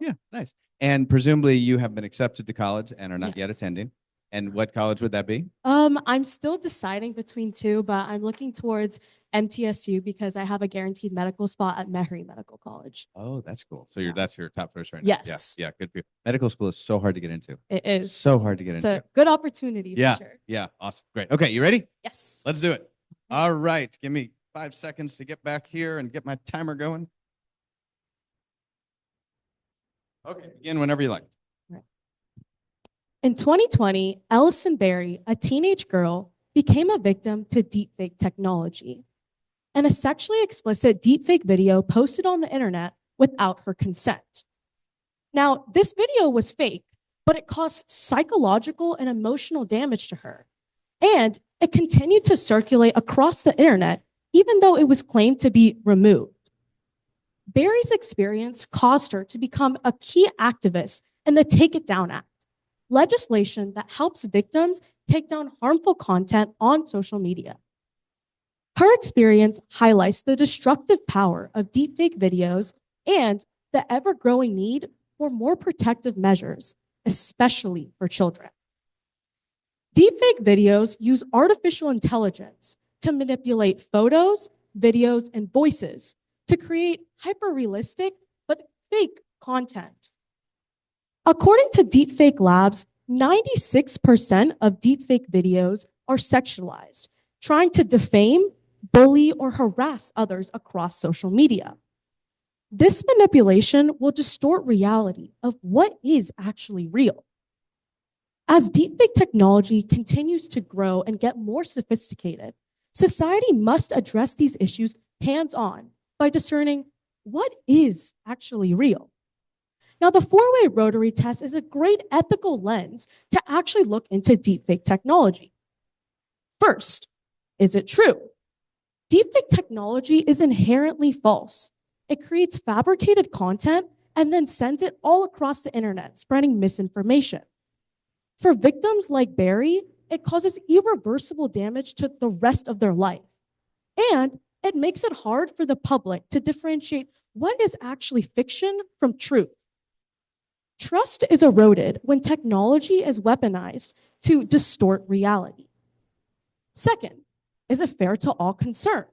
Yeah, nice. And presumably you have been accepted to college and are not yet attending. And what college would that be? I'm still deciding between two, but I'm looking towards MTSU because I have a guaranteed medical spot at Meharry Medical College. Oh, that's cool. So that's your top choice right now. Yes. Yeah, good for you. Medical school is so hard to get into. It is. So hard to get It's into. a good opportunity. Yeah. For sure. Yeah. Awesome. Great. Okay. You ready? Yes. Let's do it. All right. Give me 5 seconds to get back here and get my timer going. Okay. Begin whenever you like. In 2020, Ellison Berry, a teenage girl, became a victim to deepfake technology and a sexually explicit deepfake video posted on the internet without her consent. Now, this video was fake, but it caused psychological and emotional damage to her. And it continued to circulate across the internet, even though it was claimed to be removed. Berry's experience caused her to become a key activist in the Take It Down Act, legislation that helps victims take down harmful content on social media. Her experience highlights the destructive power of deepfake videos and the ever-growing need for more protective measures, especially for children. Deepfake videos use artificial intelligence to manipulate photos, videos, and voices to create hyper-realistic but fake content. According to Deepfake Labs, 96% of deepfake videos are sexualized, trying to defame, bully, or harass others across social media. This manipulation will distort reality of what is actually real. As deepfake technology continues to grow and get more sophisticated, society must address these issues hands-on by discerning what is actually real. Now, the four-way Rotary test is a great ethical lens to actually look into deepfake technology. First, is it true? Deepfake technology is inherently false. It creates fabricated content and then sends it all across the internet, spreading misinformation. For victims like Berry, it causes irreversible damage to the rest of their life. And it makes it hard for the public to differentiate what is actually fiction from truth. Trust is eroded when technology is weaponized to distort reality. Second, is it fair to all concerned?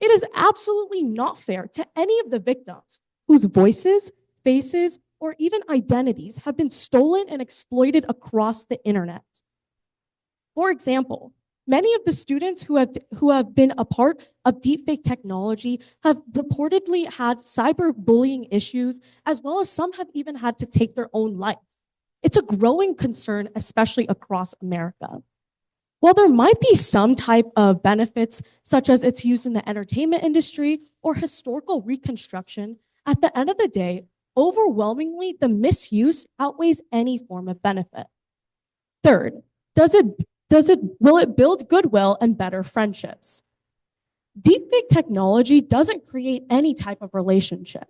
It is absolutely not fair to any of the victims whose voices, faces, or even identities have been stolen and exploited across the internet. For example, many of the students who have been a part of deepfake technology have reportedly had cyberbullying issues, as well as some have even had to take their own life. It's a growing concern, especially across America. While there might be some type of benefits, such as its use in the entertainment industry or historical reconstruction, at the end of the day, overwhelmingly, the misuse outweighs any form of benefit. Third, will it build goodwill and better friendships? Deepfake technology doesn't create any type of relationship.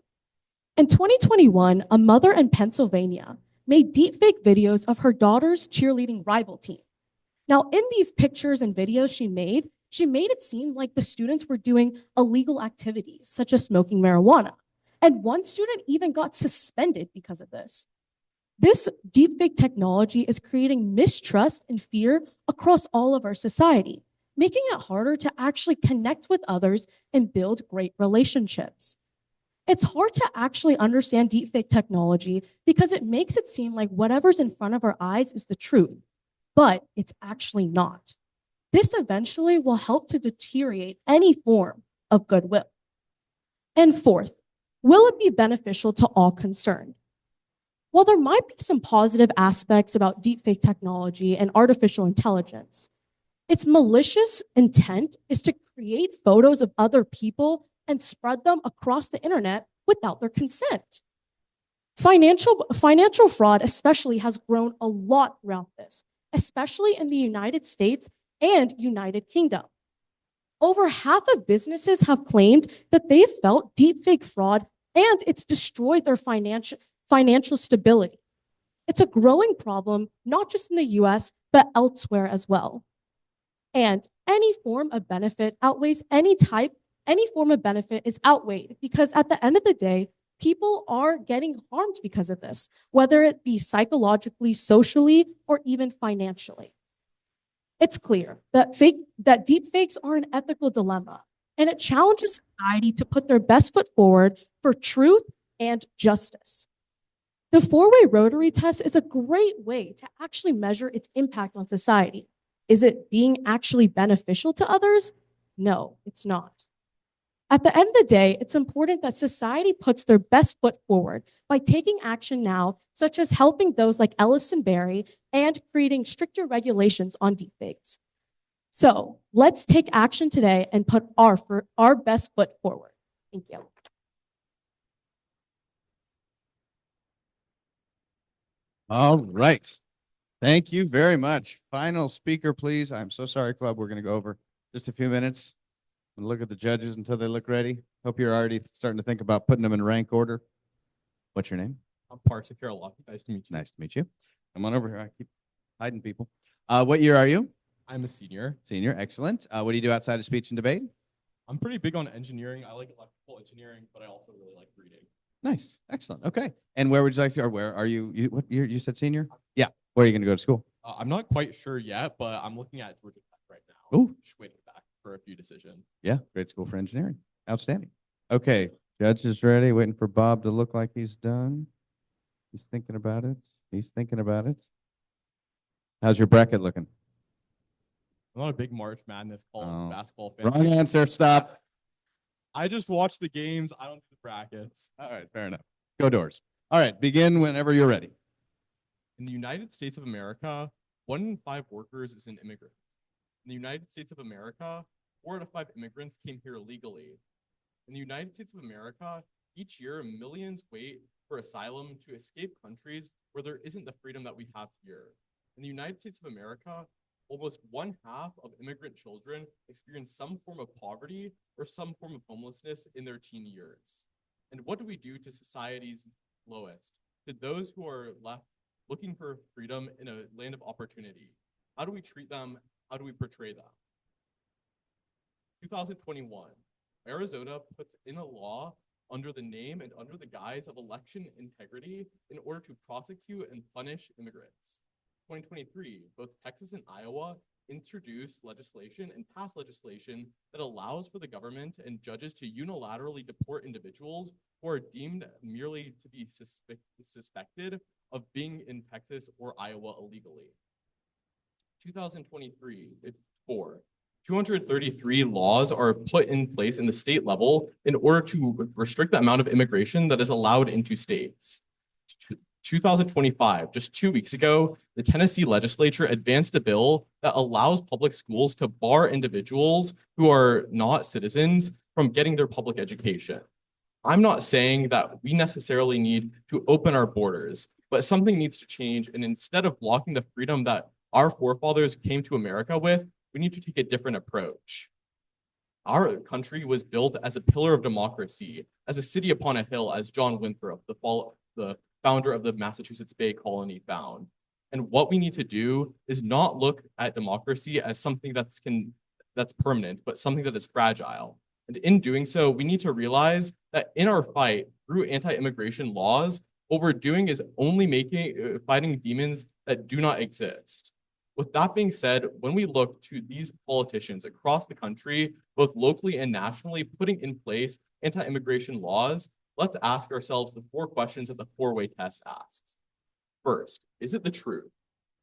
In 2021, a mother in Pennsylvania made deepfake videos of her daughter's cheerleading rival team. Now, in these pictures and videos she made it seem like the students were doing illegal activities, such as smoking marijuana. And one student even got suspended because of this. This deepfake technology is creating mistrust and fear across all of our society, making it harder to actually connect with others and build great relationships. It's hard to actually understand deepfake technology because it makes it seem like whatever's in front of our eyes is the truth, but it's actually not. This eventually will help to deteriorate any form of goodwill. And fourth, will it be beneficial to all concerned? While there might be some positive aspects about deepfake technology and artificial intelligence, its malicious intent is to create photos of other people and spread them across the internet without their consent. Financial fraud especially has grown a lot throughout this, especially in the United States and United Kingdom. Over half of businesses have claimed that they've felt deepfake fraud and it's destroyed their financial stability. It's a growing problem, not just in the US, but elsewhere as well. And any form of benefit outweighs any form of benefit is outweighed because at the end of the day, people are getting harmed because of this, whether it be psychologically, socially, or even financially. It's clear that deepfakes are an ethical dilemma, and it challenges society to put their best foot forward for truth and justice. The four-way Rotary test is a great way to actually measure its impact on society. Is it being actually beneficial to others? No, it's not. At the end of the day, it's important that society puts their best foot forward by taking action now, such as helping those like Ellison Berry and creating stricter regulations on deepfakes. So let's take action today and put our best foot forward. Thank you. All right. Thank you very much. Final speaker, please. I'm so sorry, club. We're going to go over just a few minutes and look at the judges until they look ready. Hope you're already starting to think about putting them in rank order. What's your name? I'm Parsik Karalaki. Nice to meet you. Nice to meet you. Come on over here. I keep hiding people. What year are you? I'm a senior. Senior. Excellent. What do you do outside of speech and debate? I'm pretty big on engineering. I like electrical engineering, but I also really like reading. Nice. Excellent. Okay. And where would you like to, or where are you, what year, you said senior? Yeah. Where are you going to go to school? I'm not quite sure yet, but I'm looking at Georgia Tech right now. Oh. Just waiting back for a few decisions. Yeah. Great school for engineering. Outstanding. Okay. Judge is ready. Waiting for Bob to look like he's done. He's thinking about it. He's thinking about it. How's your bracket looking? I'm not a big March Madness basketball fan. Wrong answer. Stop. I just watch the games. I don't do the brackets. All right. Fair enough. Go Doors. All right. Begin whenever you're ready. In the United States of America, 1 in 5 workers is an immigrant. In the United States of America, 4 out of 5 immigrants came here illegally. In the United States of America, each year, millions wait for asylum to escape countries where there isn't the freedom that we have here. In the United States of America, almost 1/2 of immigrant children experience some form of poverty or some form of homelessness in their teen years. And what do we do to society's lowest, to those who are left looking for freedom in a land of opportunity? How do we treat them? How do we portray them? 2021, Arizona puts in a law under the name and under the guise of election integrity in order to prosecute and punish immigrants. 2023, both Texas and Iowa introduced legislation and passed legislation that allows for the government and judges to unilaterally deport individuals who are deemed merely to be suspected of being in Texas or Iowa illegally. 2023, 233 laws are put in place in the state level in order to restrict the amount of immigration that is allowed into states. 2025, just 2 weeks ago, the Tennessee legislature advanced a bill that allows public schools to bar individuals who are not citizens from getting their public education. I'm not saying that we necessarily need to open our borders, but something needs to change. And instead of blocking the freedom that our forefathers came to America with, we need to take a different approach. Our country was built as a pillar of democracy, as a city upon a hill, as John Winthrop, the founder of the Massachusetts Bay Colony, found. And what we need to do is not look at democracy as something that's permanent, but something that is fragile. And in doing so, we need to realize that in our fight through anti-immigration laws, what we're doing is only fighting demons that do not exist. With that being said, when we look to these politicians across the country, both locally and nationally, putting in place anti-immigration laws, let's ask ourselves the 4 questions that the 4-way test asks. First, is it the truth?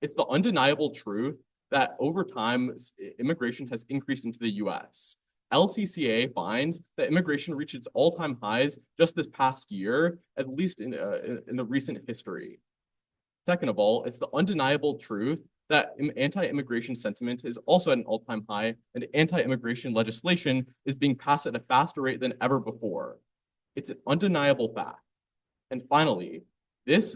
It's the undeniable truth that over time, immigration has increased into the US. LCCA finds that immigration reached its all-time highs just this past year, at least in the recent history. Second of all, it's the undeniable truth that anti-immigration sentiment is also at an all-time high, and anti-immigration legislation is being passed at a faster rate than ever before. It's an undeniable fact. And finally, this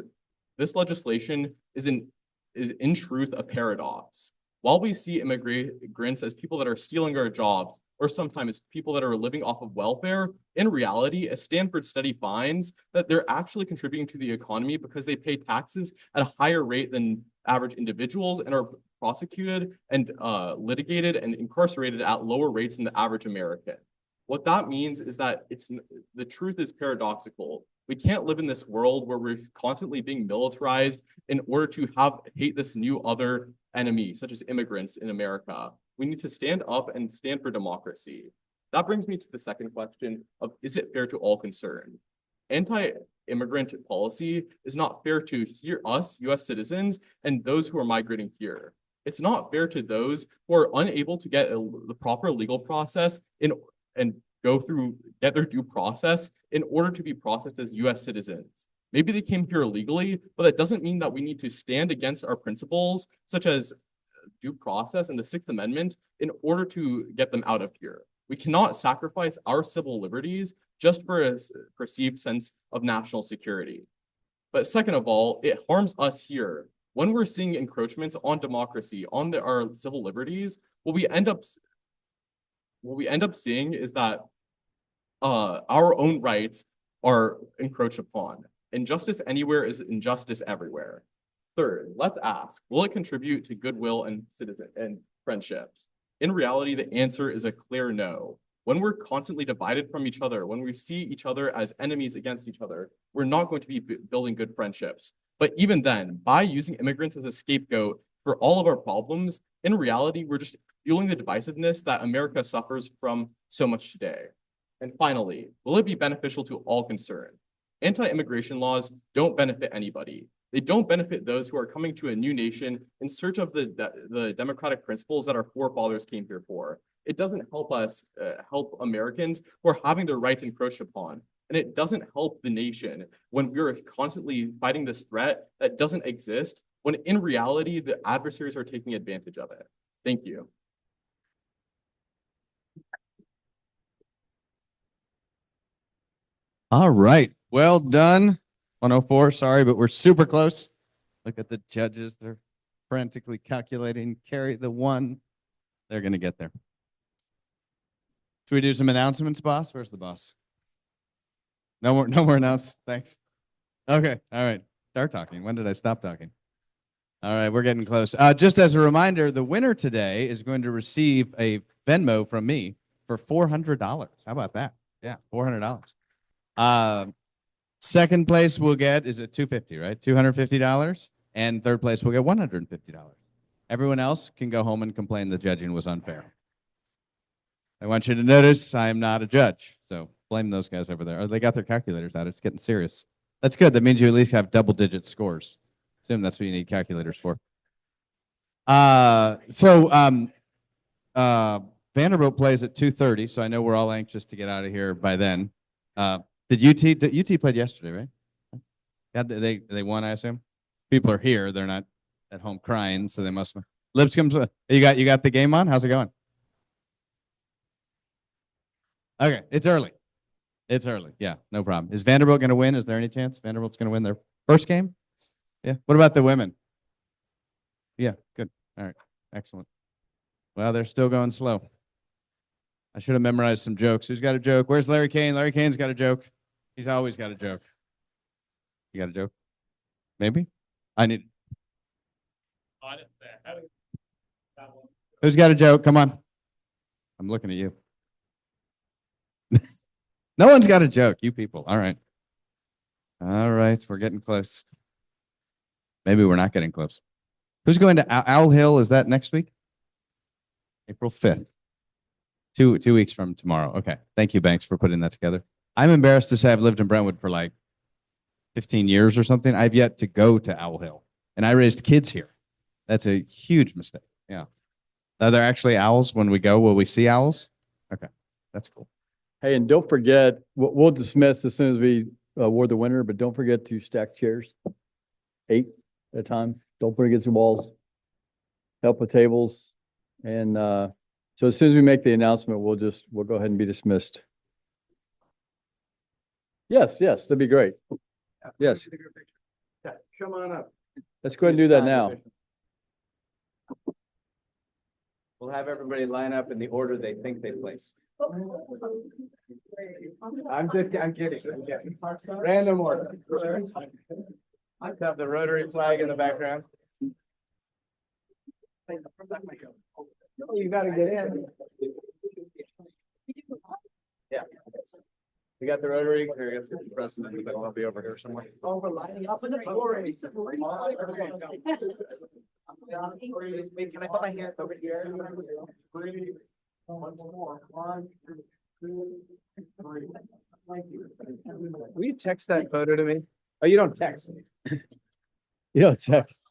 legislation is in truth a paradox. While we see immigrants as people that are stealing our jobs, or sometimes people that are living off of welfare, in reality, a Stanford study finds that they're actually contributing to the economy because they pay taxes at a higher rate than average individuals and are prosecuted and litigated and incarcerated at lower rates than the average American. What that means is that the truth is paradoxical. We can't live in this world where we're constantly being militarized in order to hate this new other enemy, such as immigrants in America. We need to stand up and stand for democracy. That brings me to the second question of, is it fair to all concerned? Anti-immigrant policy is not fair to us, US citizens, and those who are migrating here. It's not fair to those who are unable to get the proper legal process and get their due process in order to be processed as US citizens. Maybe they came here illegally, but that doesn't mean that we need to stand against our principles, such as due process and the Sixth Amendment, in order to get them out of here. We cannot sacrifice our civil liberties just for a perceived sense of national security. But second of all, it harms us here. When we're seeing encroachments on democracy, on our civil liberties, what we end up seeing is that our own rights are encroached upon. Injustice anywhere is injustice everywhere. Third, let's ask, will it contribute to goodwill and friendships? In reality, the answer is a clear no. When we're constantly divided from each other, when we see each other as enemies against each other, we're not going to be building good friendships. But even then, by using immigrants as a scapegoat for all of our problems, in reality, we're just fueling the divisiveness that America suffers from so much today. And finally, will it be beneficial to all concerned? Anti-immigration laws don't benefit anybody. They don't benefit those who are coming to a new nation in search of the democratic principles that our forefathers came here for. It doesn't help us help Americans who are having their rights encroached upon. And it doesn't help the nation when we're constantly fighting this threat that doesn't exist, when in reality, the adversaries are taking advantage of it. Thank you. All right. Well done. 104, sorry, but we're super close. Look at the judges. They're frantically calculating. Carry the one. They're going to get there. Should we do some announcements, boss? Where's the boss? No more announcements. Thanks. Okay. All right. Start talking. When did I stop talking? All right. We're getting close. Just as a reminder, the winner today is going to receive a Venmo from me for $400. How about that? Yeah, $400. Second place we'll get is at $250, right? $250. And third place we'll get $150. Everyone else can go home and complain the judging was unfair. I want you to notice I am not a judge, so blame those guys over there. Oh, they got their calculators out. It's getting serious. That's good. That means you at least have double-digit scores. Assume that's what you need calculators for. Vanderbilt plays at 2:30, so I know we're all anxious to get out of here by then. Did UT played yesterday, right? Yeah, they won, I assume. People are here; they're not at home crying, so they must. Lipscomb's. You got the game on? How's it going? Okay, it's early. It's early. Yeah, no problem. Is Vanderbilt going to win? Is there any chance Vanderbilt's going to win their first game? Yeah. What about the women? Yeah, good. All right, excellent. Well, they're still going slow. I should have memorized some jokes. Who's got a joke? Where's Larry Kane? Larry Kane's got a joke. He's always got a joke. You got a joke? Maybe? I need. Who's got a joke? Come on. I'm looking at you. No one's got a joke, you people. All right. All right, we're getting close. Maybe we're not getting close. Who's going to Owl Hill? Is that next week? April 5th. Two weeks from tomorrow. Okay. Thank you, Banks, for putting that together. I'm embarrassed to say I've lived in Brentwood for like 15 years or something. I've yet to go to Owl Hill. And I raised kids here. That's a huge mistake. Yeah. Are there actually owls when we go? Will we see owls? Okay. That's cool. Hey, and don't forget, we'll dismiss as soon as we award the winner, but don't forget to stack chairs. 8 at a time. Don't put against the walls. Help with tables. And so as soon as we make the announcement, we'll go ahead and be dismissed. Yes, that'd be great. Yes. Come on up. Let's go ahead and do that now. We'll have everybody line up in the order they think they placed. I'm kidding. Random order. I have the Rotary flag in the background. You gotta get in. Yeah. We got the Rotary. Here, it's the president, but I'll be over here somewhere. Oh, we're lining up in the glory. Wait, can I put my hands over here? One more. 1, 2, 3. Thank you. Will you text that photo to me? Oh, you don't text. You don't text.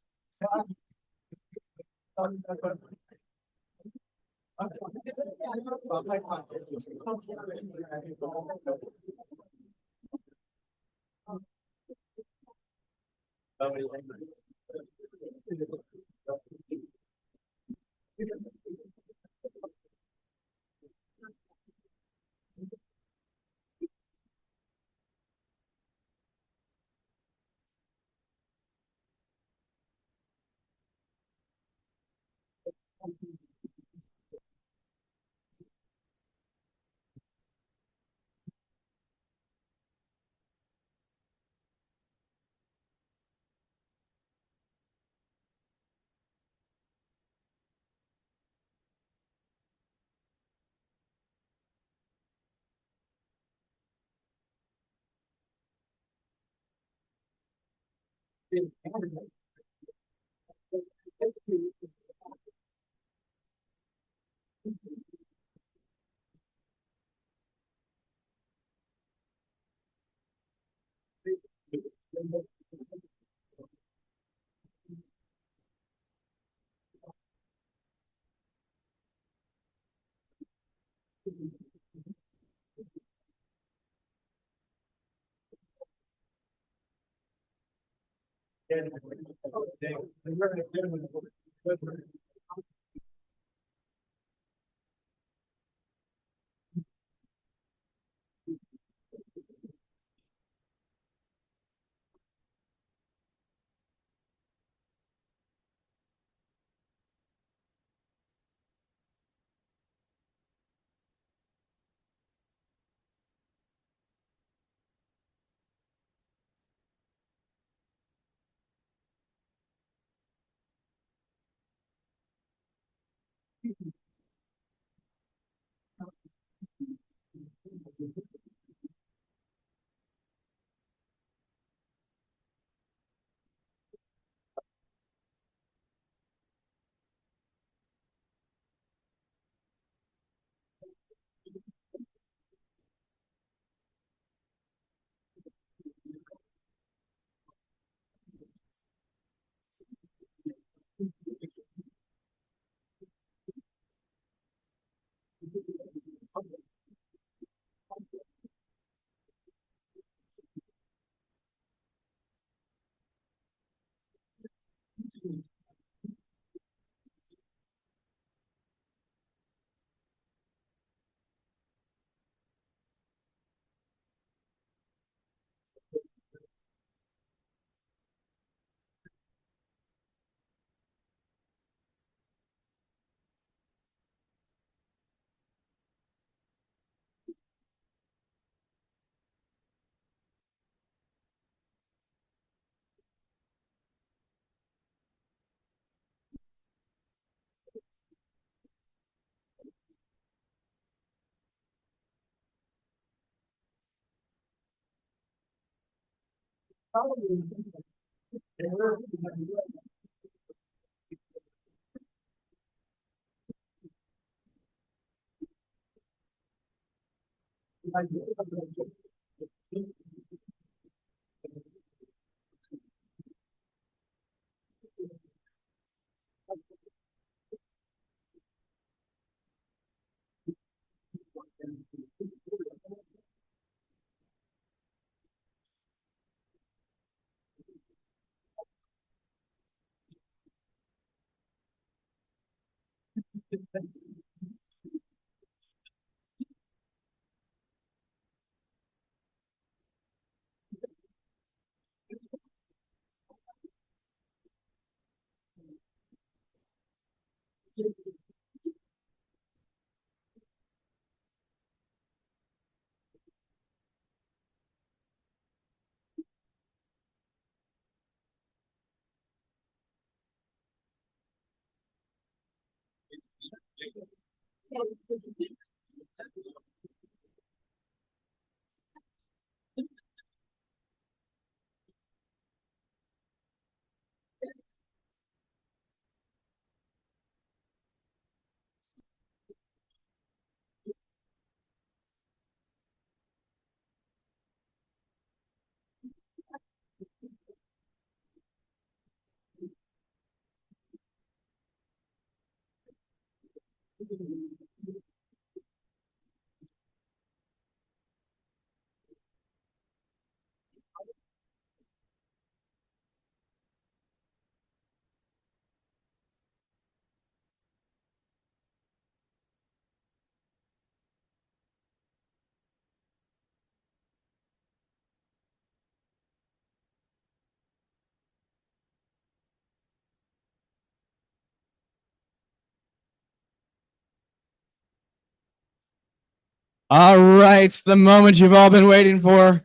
All right, the moment you've all been waiting for.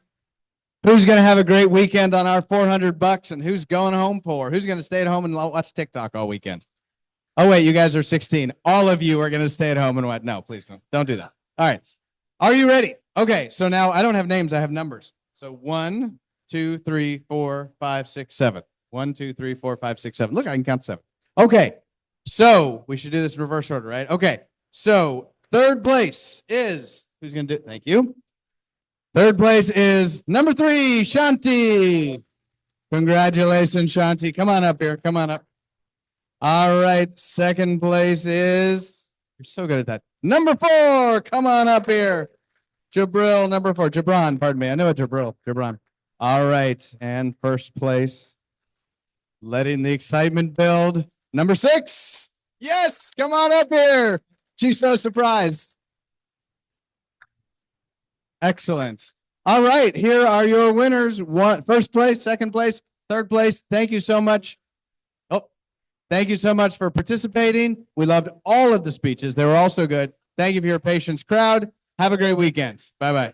Who's going to have a great weekend on our $400 and who's going home poor? Who's going to stay at home and watch TikTok all weekend? Oh, wait, you guys are 16. All of you are going to stay at home and what? No, please don't. Don't do that. All right. Are you ready? Okay, so now I don't have names, I have numbers. So 1, 2, 3, 4, 5, 6, 7. 1, 2, 3, 4, 5, 6, 7. Look, I can count 7. Okay, so we should do this in reverse order, right? Okay, so third place is, who's going to do it? Thank you. Third place is number 3, Shanti. Congratulations, Shanti. Come on up here. Come on up. All right. Second place is, you're so good at that. Number 4. Come on up here. Jabril, number 4. Jabran, pardon me. I know a Jabril. Jabran. All right. And first place, letting the excitement build. Number 6. Yes. Come on up here. She's so surprised. Excellent. All right, here are your winners. First place, second place, third place. Thank you so much. Oh, thank you so much for participating. We loved all of the speeches. They were all so good. Thank you for your patience, crowd. Have a great weekend. Bye-bye.